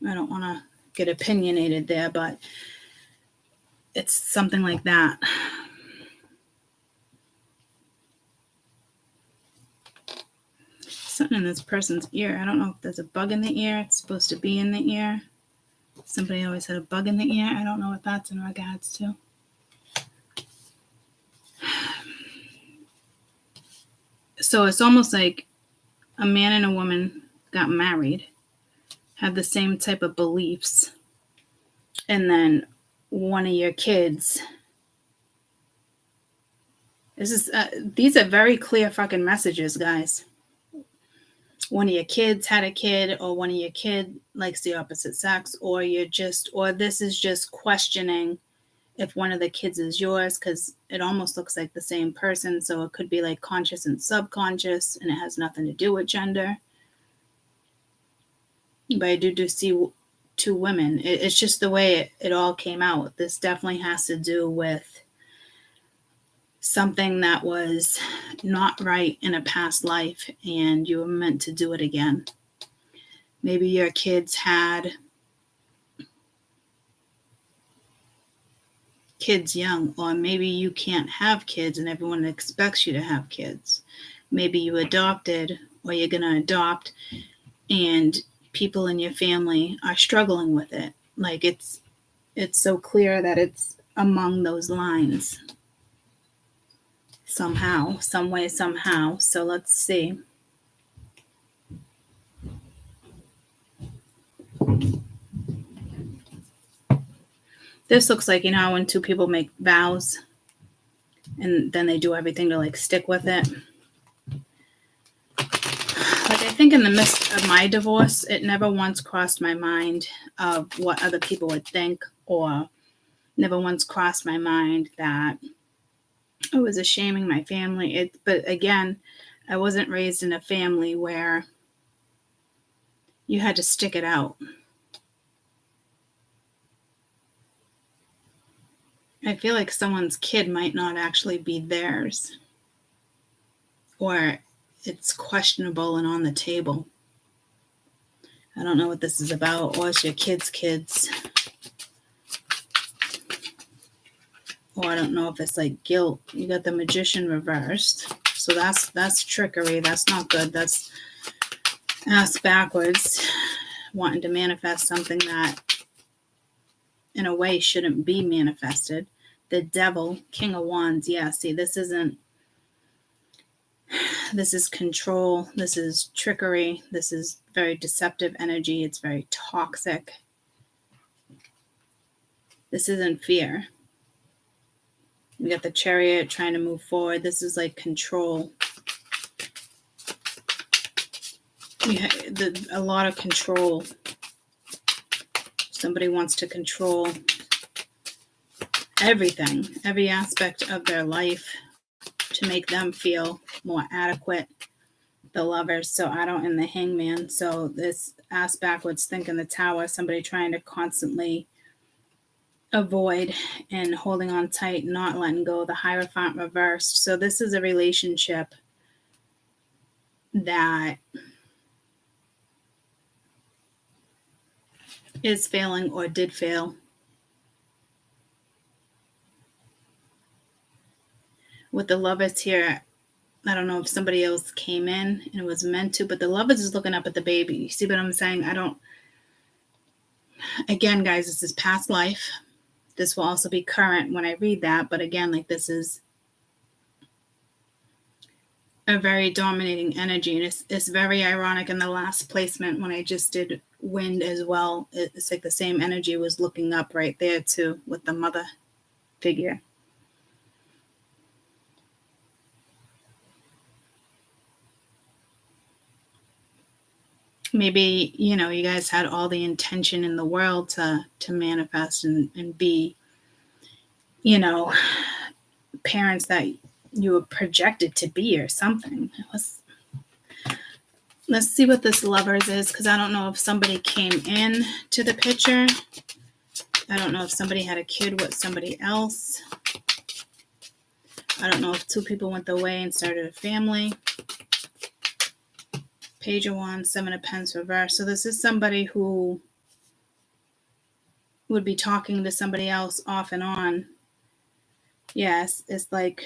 I don't want to get opinionated there, but it's something like that. Something in this person's ear. I don't know if there's a bug in the ear. It's supposed to be in the ear. Somebody always had a bug in the ear. I don't know what that's in regards to. So it's almost like a man and a woman got married, have the same type of beliefs, and then one of your kids. These are very clear fucking messages, guys. One of your kids had a kid, or one of your kid likes the opposite sex, or this is just questioning if one of the kids is yours, because it almost looks like the same person. So it could be like conscious and subconscious, and it has nothing to do with gender. But I do see 2 women. It's just the way it all came out. This definitely has to do with something that was not right in a past life, and you were meant to do it again. Maybe your kids had kids young, or maybe you can't have kids and everyone expects you to have kids. Maybe you adopted, or you're going to adopt, and people in your family are struggling with it. Like it's so clear that it's among those lines somehow, some way, somehow. So let's see. This looks like, when 2 people make vows and then they do everything to like stick with it. Like, I think in the midst of my divorce, it never once crossed my mind of what other people would think, or never once crossed my mind that I was shaming my family. But again, I wasn't raised in a family where you had to stick it out. I feel like someone's kid might not actually be theirs, or it's questionable and on the table. I don't know what this is about, or it's your kids' kids. Or I don't know if it's like guilt. You got the Magician reversed. So that's trickery. That's not good. That's ass backwards, wanting to manifest something that in a way shouldn't be manifested. The Devil, King of Wands. Yeah, see, this is control. This is trickery. This is very deceptive energy. It's very toxic. This isn't fear. You got the Chariot trying to move forward. This is like control. A lot of control. Somebody wants to control everything, every aspect of their life to make them feel more adequate. The Lovers, so I don't, in the Hangman. So this ass backwards thinking the Tower, somebody trying to constantly avoid and holding on tight, not letting go. The Hierophant reversed. So this is a relationship that is failing or did fail. With the Lovers here, I don't know if somebody else came in and it was meant to, but the Lovers is looking up at the baby. You see what I'm saying? Again, guys, this is past life. This will also be current when I read that. But again, like, this is a very dominating energy. And it's very ironic in the last placement when I just did Wind as well. It's like the same energy was looking up right there too with the Mother figure. Maybe, you guys had all the intention in the world to manifest and be, parents that you were projected to be or something. Let's see what this Lovers is, because I don't know if somebody came in to the picture. I don't know if somebody had a kid with somebody else. I don't know if 2 people went their way and started a family. Page of Wands, 7 of Pens reversed. So this is somebody who would be talking to somebody else off and on. Yes, it's like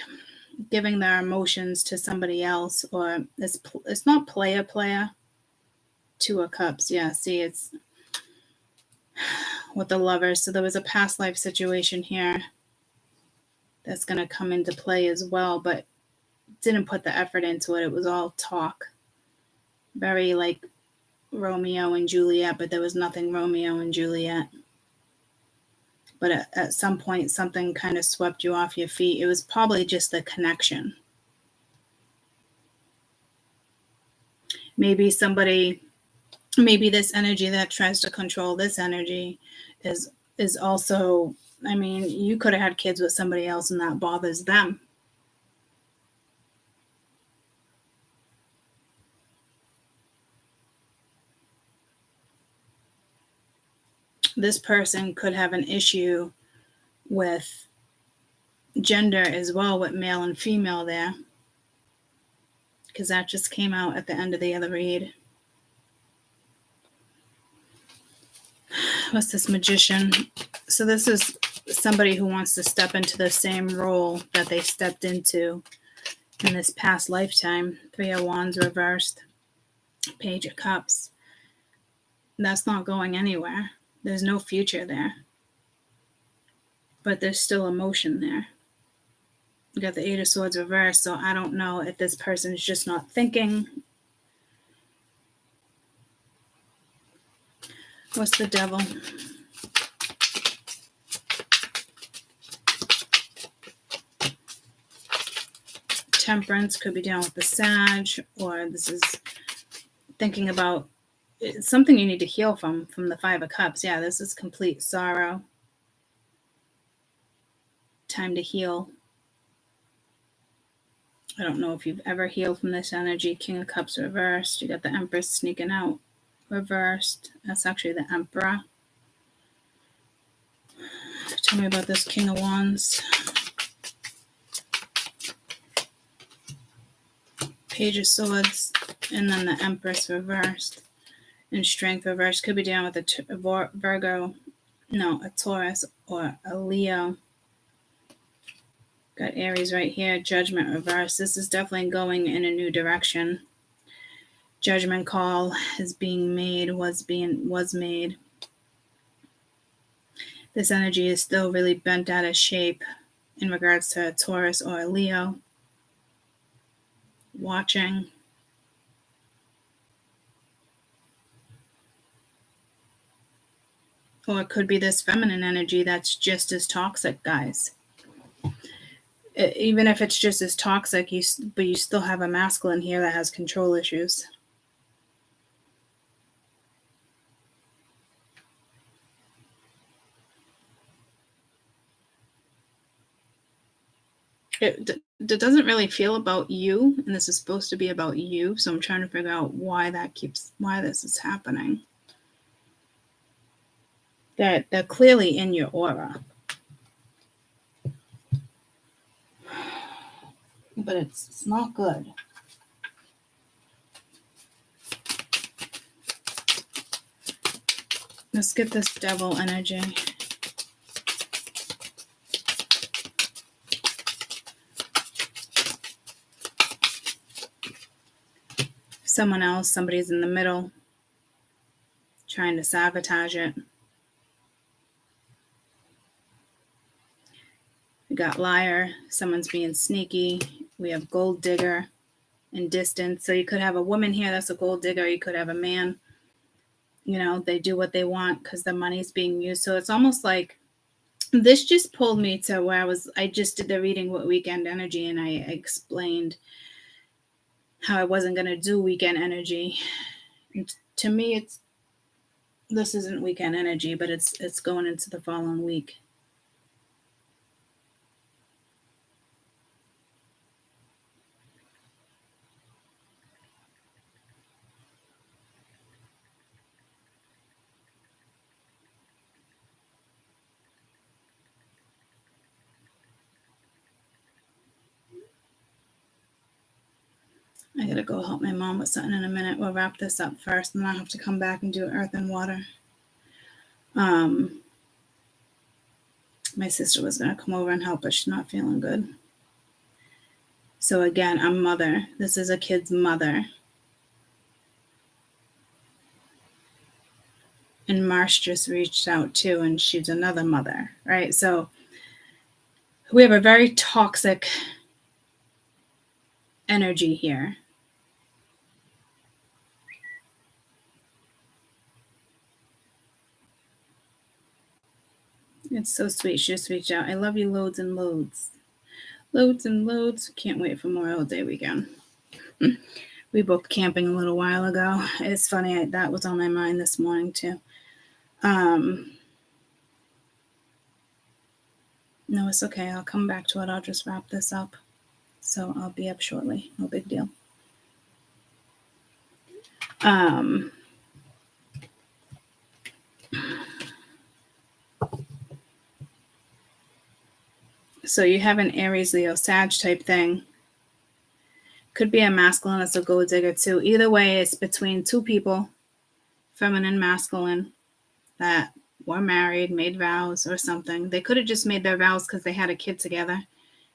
giving their emotions to somebody else, or it's not player. 2 of Cups. Yeah, see, it's with the Lovers. So there was a past life situation here that's going to come into play as well, but didn't put the effort into it. It was all talk. Very like Romeo and Juliet, but there was nothing Romeo and Juliet. But at some point, something kind of swept you off your feet. It was probably just the connection. Maybe this energy that tries to control this energy is also I mean, you could have had kids with somebody else and that bothers them. This person could have an issue with gender as well, with male and female there, because that just came out at the end of the other read. What's this Magician? So this is somebody who wants to step into the same role that they stepped into in this past lifetime. 3 of Wands reversed, Page of Cups. That's not going anywhere. There's no future there. But there's still emotion there. You got the 8 of Swords reversed, so I don't know if this person is just not thinking. What's the Devil? Temperance could be down with the Sag, or this is thinking about something you need to heal from the 5 of Cups. Yeah, this is complete sorrow. Time to heal. I don't know if you've ever healed from this energy. King of Cups reversed. You got the Empress sneaking out reversed. That's actually the Emperor. Tell me about this King of Wands. Page of Swords. And then the Empress reversed. And Strength reversed. Could be down with a Virgo. No, a Taurus or a Leo. Got Aries right here. Judgment reversed. This is definitely going in a new direction. Judgment call is being made, was made. This energy is still really bent out of shape in regards to a Taurus or a Leo. Watching. Or it could be this feminine energy that's just as toxic, guys. Even if it's just as toxic, but you still have a masculine here that has control issues. It doesn't really feel about you, and this is supposed to be about you, so I'm trying to figure out why this is happening. They're clearly in your aura. But it's not good. Let's get this Devil energy. Someone else, somebody's in the middle, trying to sabotage it. We got Liar, someone's being sneaky. We have Gold Digger and Distance. So you could have a woman here that's a gold digger. You could have a man. You know, they do what they want because the money's being used. So it's almost like this just pulled me to where I just did the reading with weekend energy, and I explained how I wasn't going to do weekend energy. And to me, this isn't weekend energy, but it's going into the following week. I gotta go help my mom with something in a minute. We'll wrap this up first, and then I'll have to come back and do Earth and Water. My sister was gonna come over and help, but she's not feeling good. So again, I'm mother. This is a kid's mother. And Marsh just reached out too, and she's another mother, right? So we have a very toxic energy here. It's so sweet. She just reached out. I love you loads and loads. Loads and loads. Can't wait for Memorial Day weekend. We booked camping a little while ago. It's funny. That was on my mind this morning too. No, it's okay. I'll come back to it. I'll just wrap this up. So I'll be up shortly. No big deal. So you have an Aries, Leo, Sag type thing. Could be a masculine as a gold digger too. Either way, it's between two people, feminine, masculine, that were married, made vows or something. They could have just made their vows because they had a kid together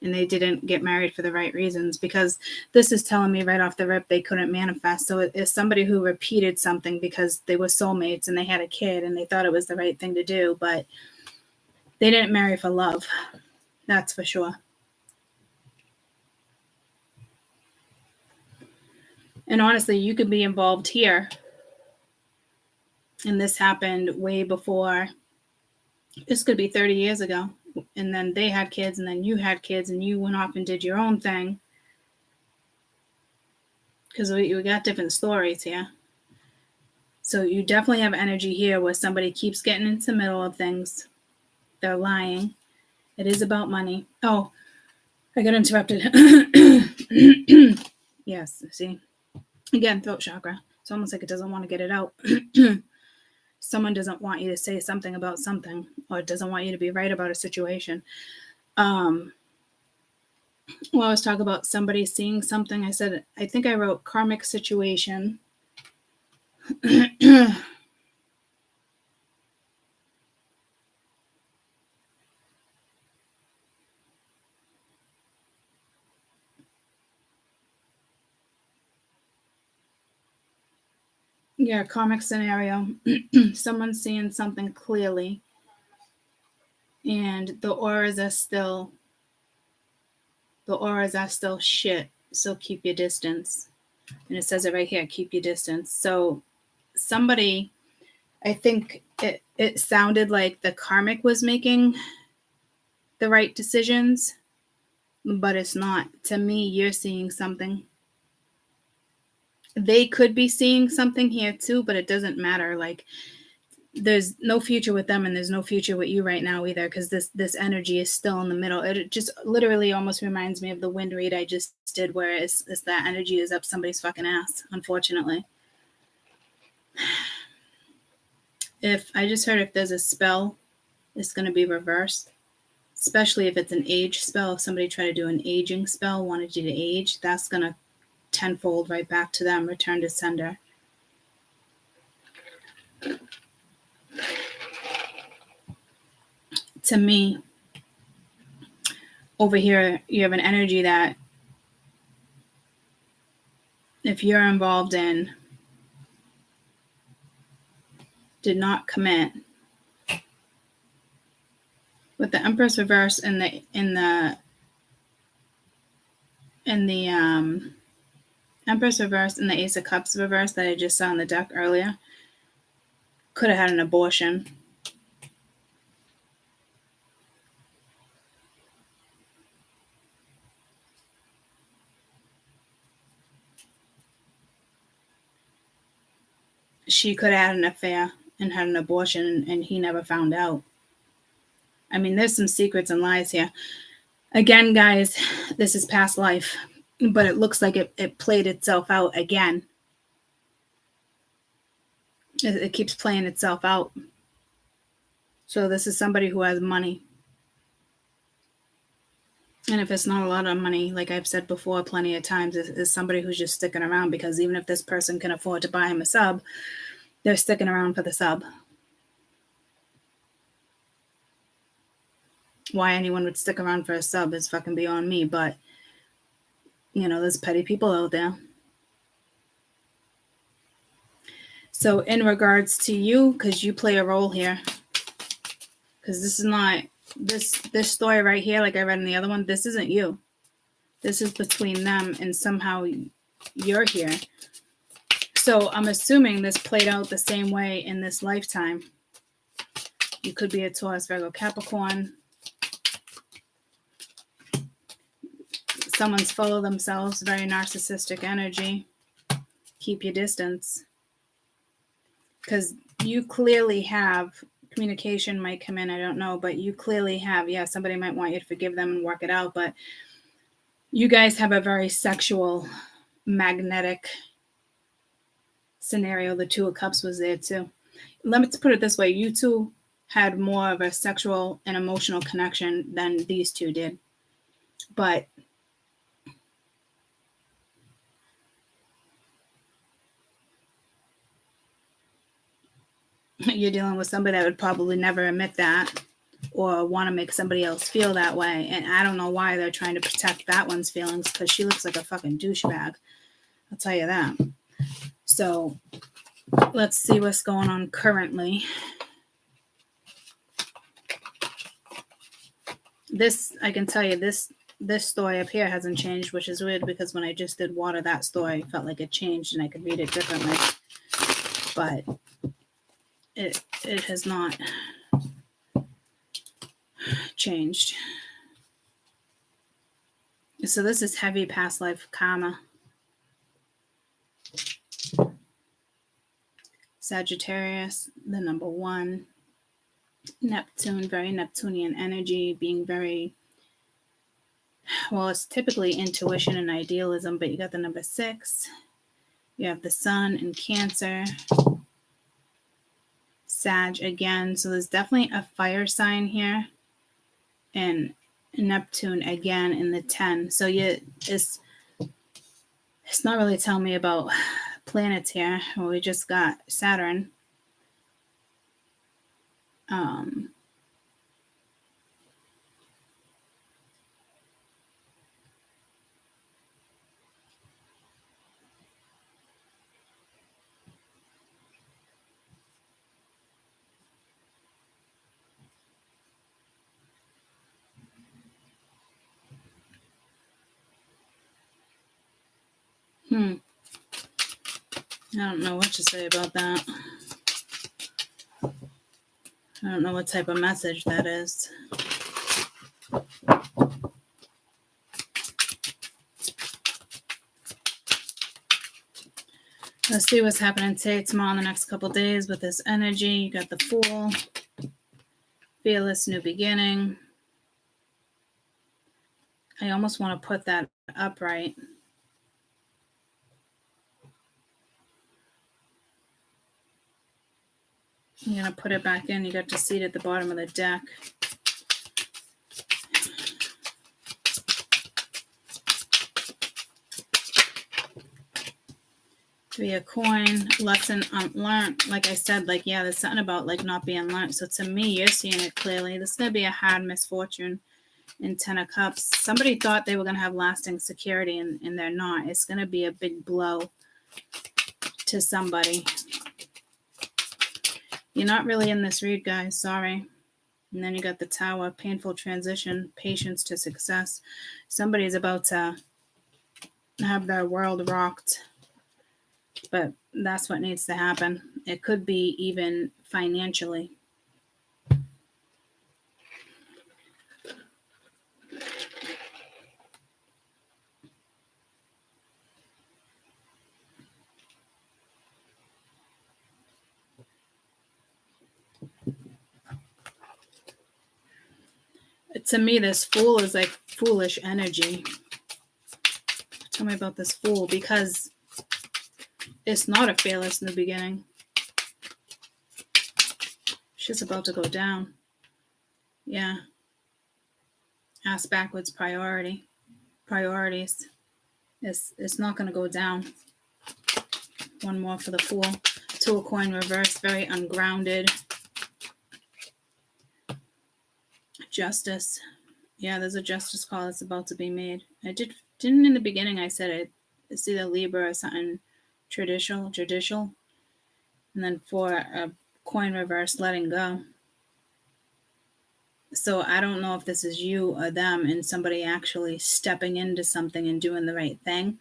and they didn't get married for the right reasons, because this is telling me right off the rip they couldn't manifest. So it's somebody who repeated something because they were soulmates and they had a kid and they thought it was the right thing to do, but they didn't marry for love. That's for sure. And honestly, you could be involved here. And this happened way before. This could be 30 years ago. And then they had kids, and then you had kids, and you went off and did your own thing. Because we got different stories here. So you definitely have energy here where somebody keeps getting into the middle of things. They're lying. It is about money. Oh, I got interrupted. Yes, see? Again, throat chakra. It's almost like it doesn't want to get it out. Someone doesn't want you to say something about something, or doesn't want you to be right about a situation. Well, I was talking about somebody seeing something. I said, I think I wrote karmic situation. Yeah, karmic scenario. Someone's seeing something clearly, and the auras are still shit. So keep your distance. And it says it right here, keep your distance. So somebody, I think it sounded like the karmic was making the right decisions, but it's not. To me, you're seeing something. They could be seeing something here too, but it doesn't matter. Like, there's no future with them, and there's no future with you right now either, because this energy is still in the middle. It just literally almost reminds me of the wind read I just did, where it's that energy is up somebody's fucking ass, unfortunately. If I just heard, if there's a spell, it's going to be reversed, especially if it's an age spell. If somebody tried to do an aging spell, wanted you to age, that's going to tenfold right back to them, return to sender. To me, over here, you have an energy that if you're involved in, did not commit. With the Empress reverse and the Empress reverse and the Ace of Cups reverse that I just saw on the deck earlier, could have had an abortion. She could have had an affair and had an abortion, and he never found out. I mean, there's some secrets and lies here. Again, guys, this is past life, but it looks like it played itself out again. It keeps playing itself out. So this is somebody who has money. And if it's not a lot of money, like I've said before plenty of times, is somebody who's just sticking around, because even if this person can afford to buy him a sub, they're sticking around for the sub. Why anyone would stick around for a sub is fucking beyond me, but, you know, there's petty people out there. So in regards to you, because you play a role here, because this is not, this story right here, like I read in the other one, this isn't you. This is between them, and somehow you're here. So I'm assuming this played out the same way in this lifetime. You could be a Taurus, Virgo, Capricorn. Someone's full of themselves, very narcissistic energy. Keep your distance. Because you clearly have communication might come in. I don't know, but you clearly have, yeah, somebody might want you to forgive them and work it out, but you guys have a very sexual, magnetic scenario. The Two of Cups was there too. Let me put it this way. You two had more of a sexual and emotional connection than these two did. But you're dealing with somebody that would probably never admit that or want to make somebody else feel that way. And I don't know why they're trying to protect that one's feelings, because she looks like a fucking douchebag. I'll tell you that. So let's see what's going on currently. This, I can tell you, this story up here hasn't changed, which is weird, because when I just did water that story, it felt like it changed and I could read it differently. But it has not changed. So this is heavy past life karma. Sagittarius, the number 1. Neptune, very Neptunian energy, being very, well, it's typically intuition and idealism, but you got the number 6. You have the Sun in Cancer. Sag again, so there's definitely a fire sign here. And Neptune again in the 10. So it's not really telling me about planets here. Well, we just got Saturn. I don't know what to say about that. I don't know what type of message that is. Let's see what's happening today, tomorrow, in the next couple of days with this energy. You got the Fool, fearless new beginning. I almost want to put that upright. I'm going to put it back in. You got to see it at the bottom of the deck. Three of coin, lesson unlearned. Like I said, like, yeah, there's something about like not being learned. So to me, you're seeing it clearly. This is going to be a hard misfortune in 10 of Cups. Somebody thought they were going to have lasting security, and they're not. It's going to be a big blow to somebody. You're not really in this read, guys. Sorry. And then you got the Tower, painful transition, patience to success. Somebody's about to have their world rocked. But that's what needs to happen. It could be even financially. To me, this Fool is like foolish energy. Tell me about this Fool, because it's not a fearless in the beginning. She's about to go down. Yeah. Ass backwards priorities. It's not going to go down. One more for the Fool. Two of coin reverse, very ungrounded. Justice. Yeah, there's a justice call that's about to be made. I didn't in the beginning. I said it's either Libra or something judicial, and then for a coin reverse, letting go. So I don't know if this is you or them and somebody actually stepping into something and doing the right thing,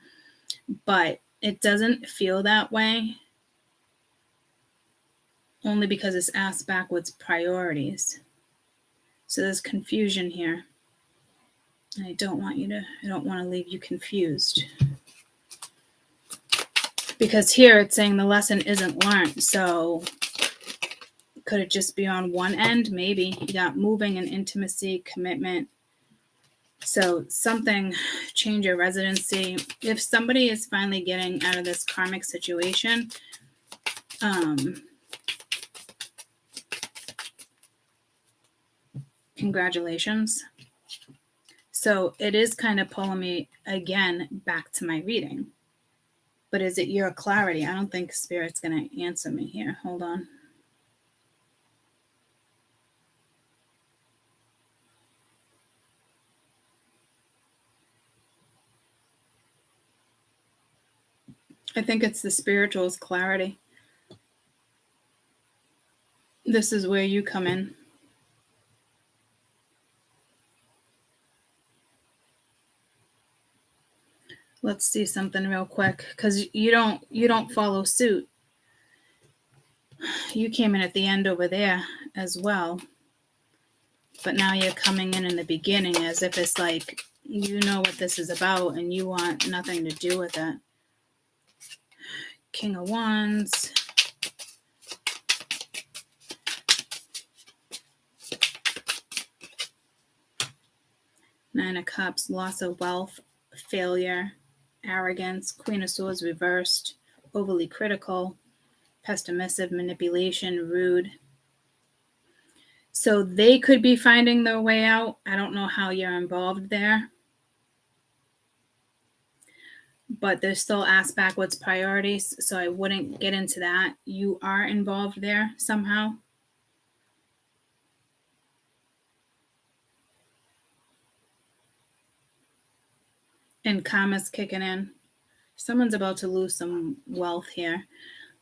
but it doesn't feel that way, only because it's ass backwards priorities. So there's confusion here. I don't want to leave you confused. Because here it's saying the lesson isn't learned. So Could it just be on one end? Maybe. You got moving and intimacy, commitment. So something, change your residency. If somebody is finally getting out of this karmic situation, congratulations. So it is kind of pulling me again back to my reading. But is it your clarity? I don't think Spirit's going to answer me here. Hold on. I think it's the spiritual's clarity. This is where you come in. Let's see something real quick, because you don't follow suit. You came in at the end over there as well, but now you're coming in the beginning as if it's like you know what this is about and you want nothing to do with it. King of Wands. Nine of Cups, loss of wealth, failure, arrogance, Queen of Swords reversed, overly critical, pessimistic, manipulation, rude. So they could be finding their way out. I don't know how you're involved there. But there's still asked back what's priorities, so I wouldn't get into that. You are involved there somehow. And karma's kicking in. Someone's about to lose some wealth here,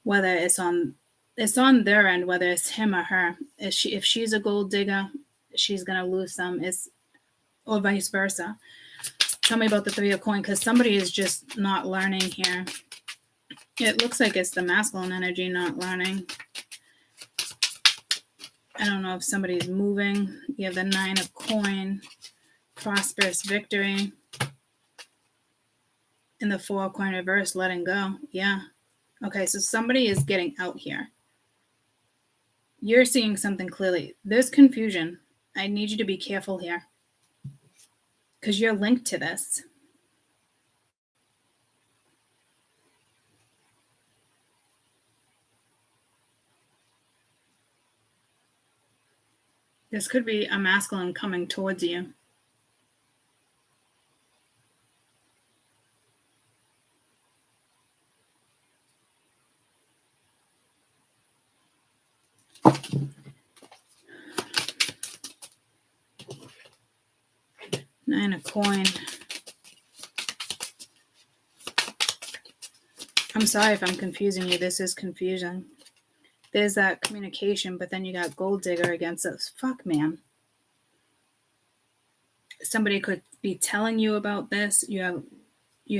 whether it's on their end, whether it's him or her. If she's a gold digger, she's gonna lose some. Or vice versa. Tell me about the Three of Coins, because somebody is just not learning here. It looks like it's the masculine energy not learning. I don't know if somebody's moving. You have the Nine of Coins, prosperous victory. And the Four of Coins reverse, letting go. Yeah. Okay, so somebody is getting out here. You're seeing something clearly. There's confusion. I need you to be careful here, because you're linked to this. This could be a masculine coming towards you. Nine of Coins. I'm sorry if I'm confusing you. This is confusing. There's that communication, but then you got gold digger against us. Fuck, man. Somebody could be telling you about this. You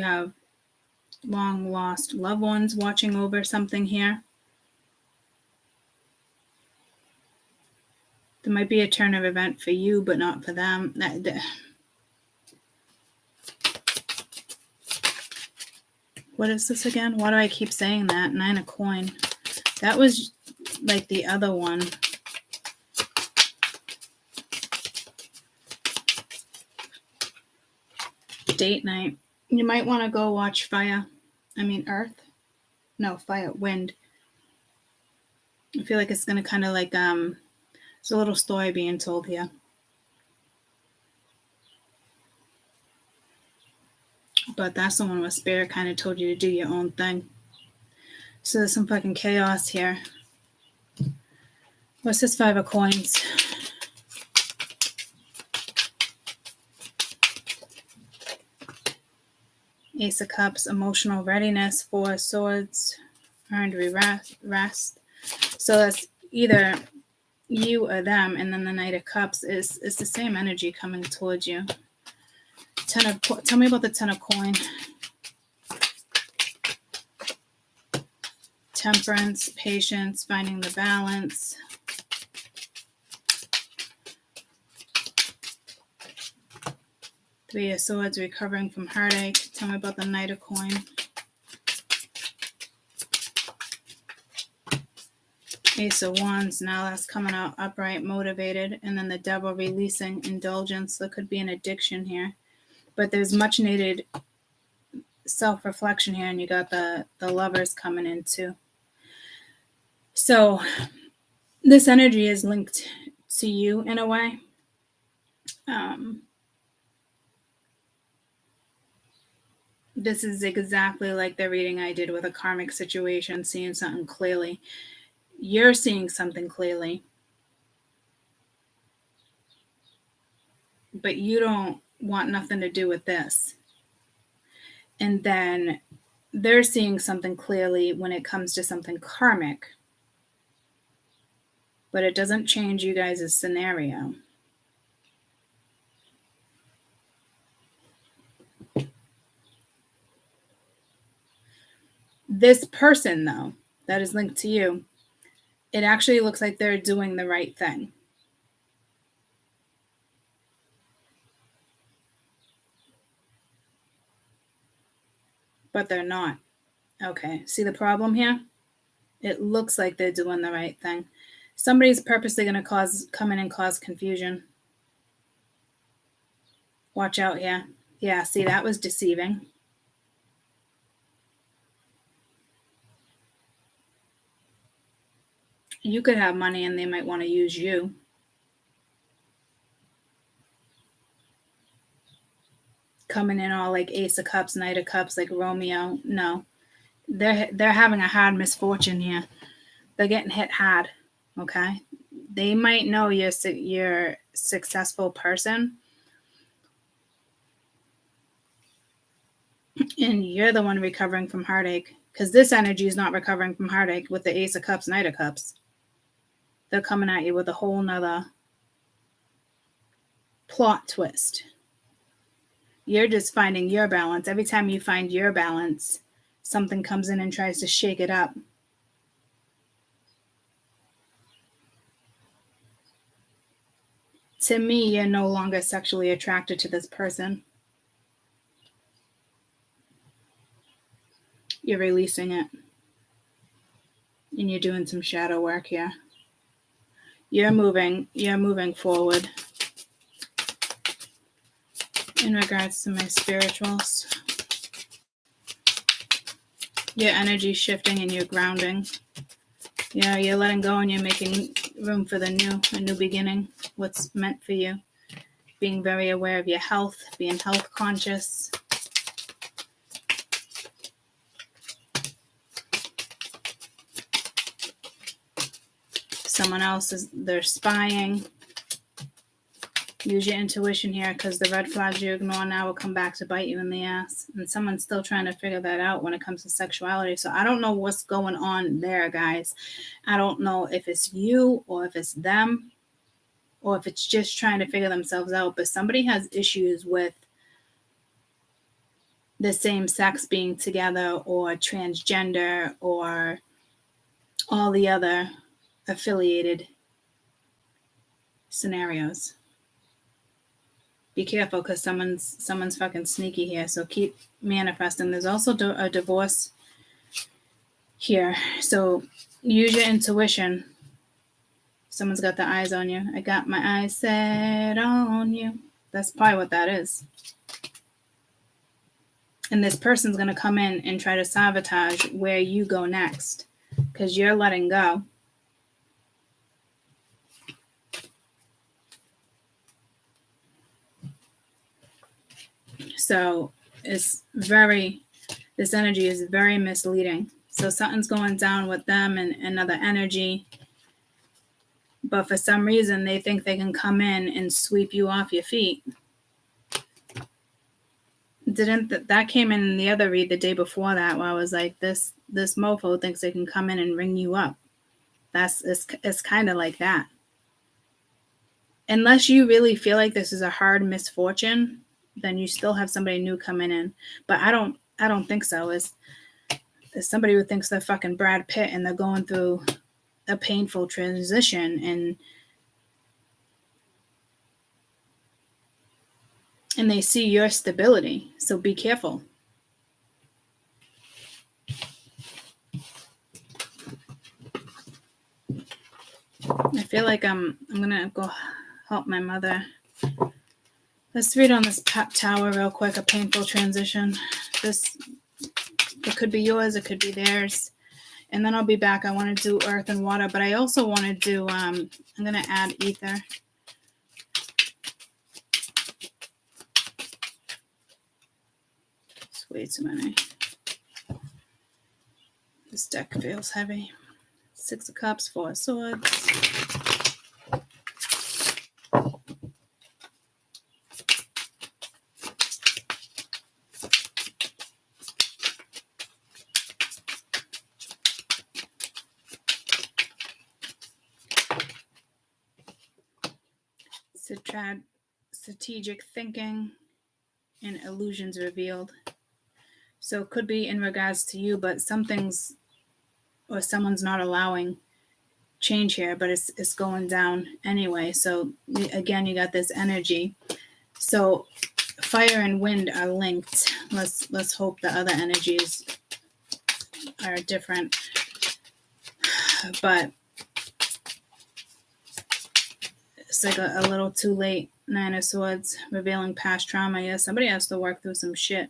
have long lost loved ones watching over something here. There might be a turn of event for you, but not for them. What is this again? Why do I keep saying that? Nine of Coins. That was like the other one. Date night. You might want to go watch Earth. No, fire, wind. I feel like it's going to kind of like, it's a little story being told here. But that's the one where Spirit kind of told you to do your own thing. So there's some fucking chaos here. What's this Five of Coins? Ace of Cups, emotional readiness. Four of Swords, earned rest. So that's either you or them. And then the Knight of Cups is the same energy coming towards you. Tell me about the Ten of Coins. Temperance, patience, finding the balance. Three of Swords, recovering from heartache. Tell me about the Knight of Coins. Ace of Wands, now that's coming out upright, motivated, and then the Devil, releasing indulgence. There could be an addiction here, but there's much needed self-reflection here, and you got the Lovers coming in too. So this energy is linked to you in a way. This is exactly like the reading I did with a karmic situation, seeing something clearly. You're seeing something clearly, but you don't want nothing to do with this. And then they're seeing something clearly when it comes to something karmic, but it doesn't change you guys' scenario. This person, though, that is linked to you, it actually looks like they're doing the right thing. But they're not. Okay, see the problem here? It looks like they're doing the right thing. Somebody's purposely going to come in and cause confusion. Watch out here. Yeah, see, that was deceiving. You could have money and they might want to use you. Coming in all like Ace of Cups, Knight of Cups, like Romeo. No. They're having a hard misfortune here. They're getting hit hard, okay? They might know you're a successful person, and you're the one recovering from heartache, because this energy is not recovering from heartache with the Ace of Cups, Knight of Cups. They're coming at you with a whole nother plot twist. You're just finding your balance. Every time you find your balance, something comes in and tries to shake it up. To me, you're no longer sexually attracted to this person. You're releasing it. And you're doing some shadow work here. You're moving forward. In regards to my spirituals, your energy shifting and you're grounding. Yeah, you're letting go and you're making room for a new beginning, what's meant for you. Being very aware of your health, being health conscious. Someone else they're spying. Use your intuition here, because the red flags you ignore now will come back to bite you in the ass. And someone's still trying to figure that out when it comes to sexuality. So I don't know what's going on there, guys. I don't know if it's you or if it's them or if it's just trying to figure themselves out. But somebody has issues with the same sex being together, or transgender, or all the other affiliated scenarios. Be careful, because someone's fucking sneaky here. So keep manifesting. There's also a divorce here. So use your intuition. Someone's got their eyes on you. I got my eyes set on you. That's probably what that is. And this person's going to come in and try to sabotage where you go next, because you're letting go. So this energy is very misleading. So something's going down with them and another energy. But for some reason, they think they can come in and sweep you off your feet. That came in the other read the day before that, where I was like, this mofo thinks they can come in and ring you up. It's kind of like that. Unless you really feel like this is a hard misfortune, then you still have somebody new coming in. But I don't think so. It's somebody who thinks they're fucking Brad Pitt and they're going through a painful transition, and they see your stability. So be careful. I feel like I'm gonna go help my mother. Let's read on this tower real quick. A painful transition. It could be yours. It could be theirs. And then I'll be back. I want to do earth and water, but I also want to do. I'm gonna add ether. It's way too many. This deck feels heavy. 6 of Cups, 4 of Swords. Strategic thinking and illusions revealed. So it could be in regards to you, but some things or someone's not allowing change here, but it's going down anyway. So again, you got this energy. So fire and wind are linked. Let's hope the other energies are different. But it's like a little too late. 9 of Swords, revealing past trauma. Yeah, somebody has to work through some shit.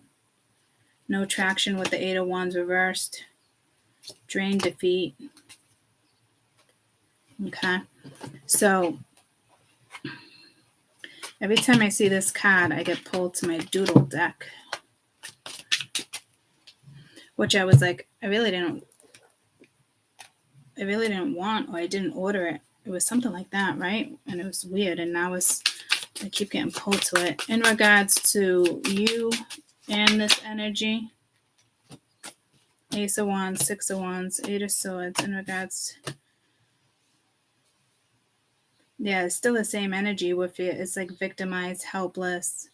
No traction with the 8 of Wands reversed. Drain, defeat. Okay. So every time I see this card, I get pulled to my doodle deck. Which I was like, I really didn't want, or I didn't order it. It was something like that, right? And it was weird. And now I keep getting pulled to it. In regards to you and this energy, Ace of Wands, 6 of Wands, 8 of Swords, in regards, yeah, it's still the same energy with it. It's like victimized, helpless,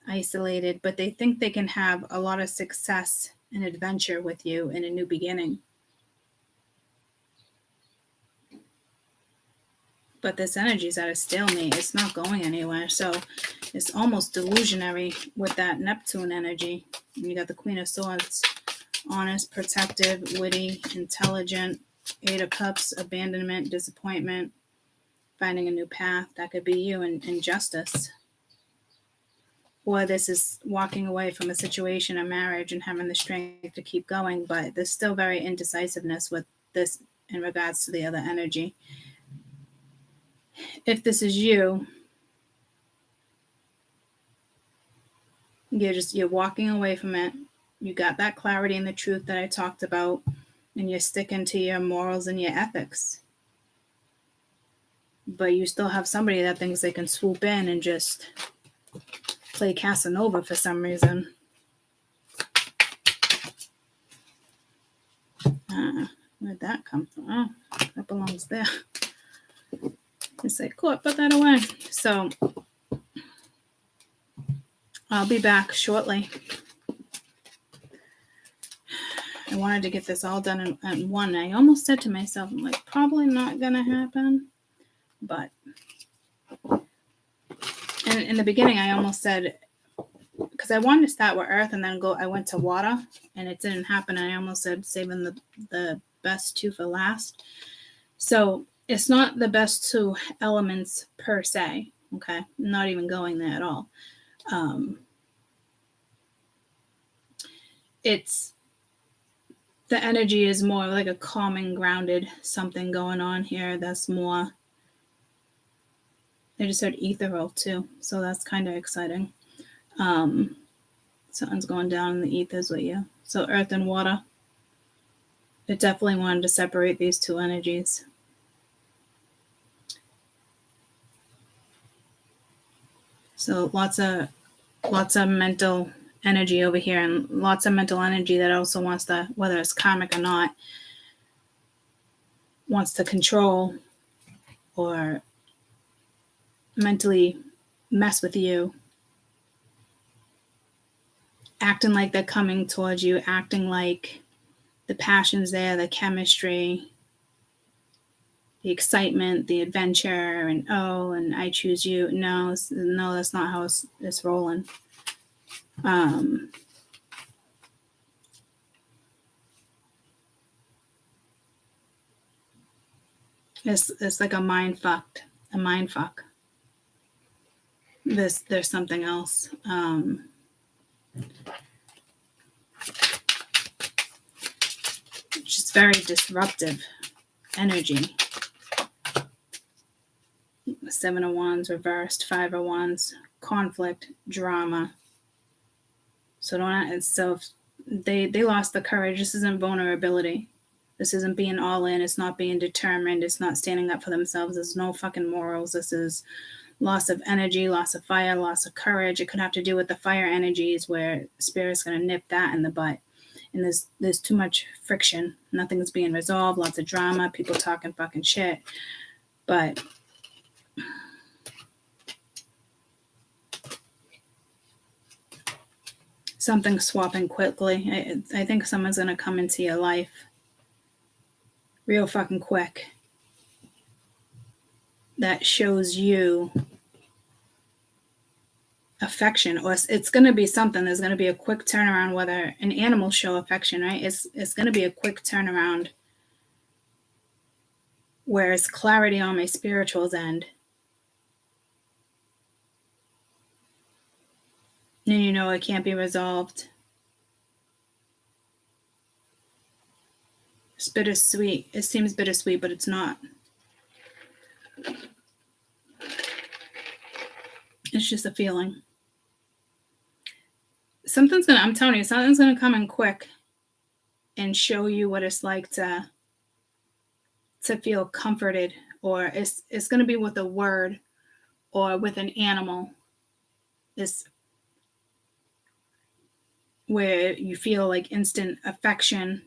isolated, but they think they can have a lot of success and adventure with you in a new beginning. But this energy is at a stalemate. It's not going anywhere. So it's almost delusionary with that Neptune energy. And you got the Queen of Swords. Honest, protective, witty, intelligent. 8 of Cups, abandonment, disappointment, finding a new path. That could be you in justice. Or this is walking away from a situation, a marriage, and having the strength to keep going. But there's still very indecisiveness with this in regards to the other energy. If this is you, you're walking away from it. You got that clarity and the truth that I talked about, and you're sticking to your morals and your ethics. But you still have somebody that thinks they can swoop in and just play Casanova for some reason. Where'd that come from? Oh, that belongs there. It's like, cool, put that away. So I'll be back shortly. I wanted to get this all done in one. I almost said to myself, I'm like, probably not going to happen. But in the beginning, I almost said, because I wanted to start with earth and then I went to water, and it didn't happen. I almost said saving the best two for last. So it's not the best two elements per se. Okay. Not even going there at all. It's the energy is more like a calming, grounded something going on here. That's more. I just heard ethereal too, so that's kind of exciting. Something's going down in the ethers with you. So earth and water. It definitely wanted to separate these two energies. So lots of mental energy over here, and lots of mental energy that also wants to, whether it's karmic or not, wants to control or mentally mess with you, acting like they're coming towards you, acting like the passion's there, the chemistry, the excitement, the adventure, and I choose you. No, that's not how it's rolling. It's like a mind fuck. There's something else. Just very disruptive energy. 7 of Wands reversed, 5 of Wands, conflict, drama. So they lost the courage. This isn't vulnerability. This isn't being all in. It's not being determined. It's not standing up for themselves. There's no fucking morals. This is loss of energy, loss of fire, loss of courage. It could have to do with the fire energies where Spirit's going to nip that in the butt. And there's too much friction. Nothing's being resolved. Lots of drama. People talking fucking shit. But something's swapping quickly. I think someone's going to come into your life real fucking quick that shows you affection, or it's going to be something. There's going to be a quick turnaround, whether an animal show affection, right? It's going to be a quick turnaround where it's clarity on my spiritual's end. And you know it can't be resolved. It's bittersweet. It seems bittersweet, but it's not. It's just a feeling. I'm telling you, something's going to come in quick and show you what it's like to feel comforted, or it's going to be with a word or with an animal. This where you feel like instant affection.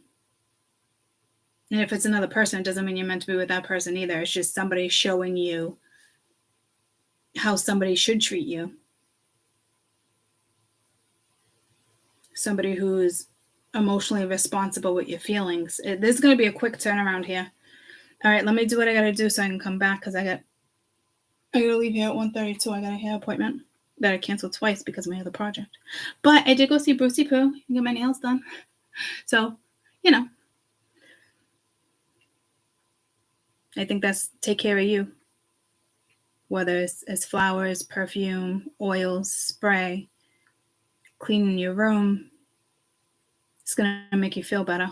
And if it's another person, it doesn't mean you're meant to be with that person either. It's just somebody showing you how somebody should treat you. Somebody who's emotionally responsible with your feelings. There's going to be a quick turnaround here. All right, let me do what I got to do so I can come back, because I got to leave here at 1:32. I got a hair appointment that I canceled twice because of my other project. But I did go see Brucey Poo and get my nails done. So, you know, I think that's take care of you. Whether it's flowers, perfume, oils, spray, cleaning your room, it's going to make you feel better.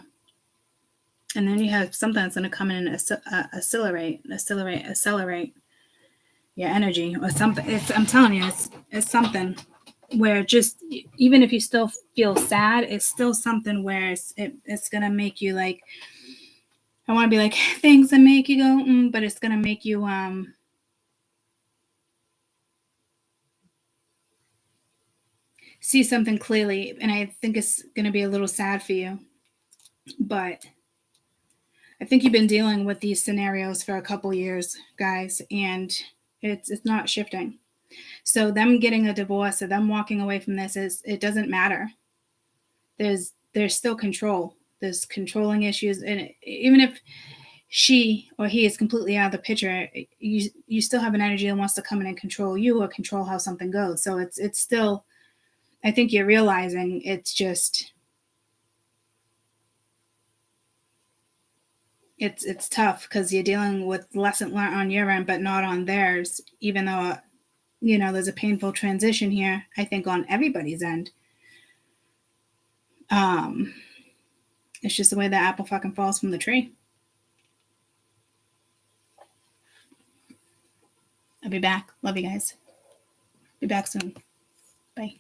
And then you have something that's going to come in and accelerate your energy or something. I'm telling you, it's something where just, even if you still feel sad, it's still something where it's going to make you like, I want to be like things that make you go, but it's going to make you, see something clearly. And I think it's going to be a little sad for you, but I think you've been dealing with these scenarios for a couple years, guys, and it's not shifting. So them getting a divorce or them walking away from this it doesn't matter. There's still control. There's controlling issues, and even if she or he is completely out of the picture, you still have an energy that wants to come in and control you or control how something goes. So it's still, I think you're realizing it's just, it's tough because you're dealing with lesson learned on your end, but not on theirs, even though, there's a painful transition here, I think, on everybody's end. It's just the way the apple fucking falls from the tree. I'll be back. Love you guys. Be back soon. Bye.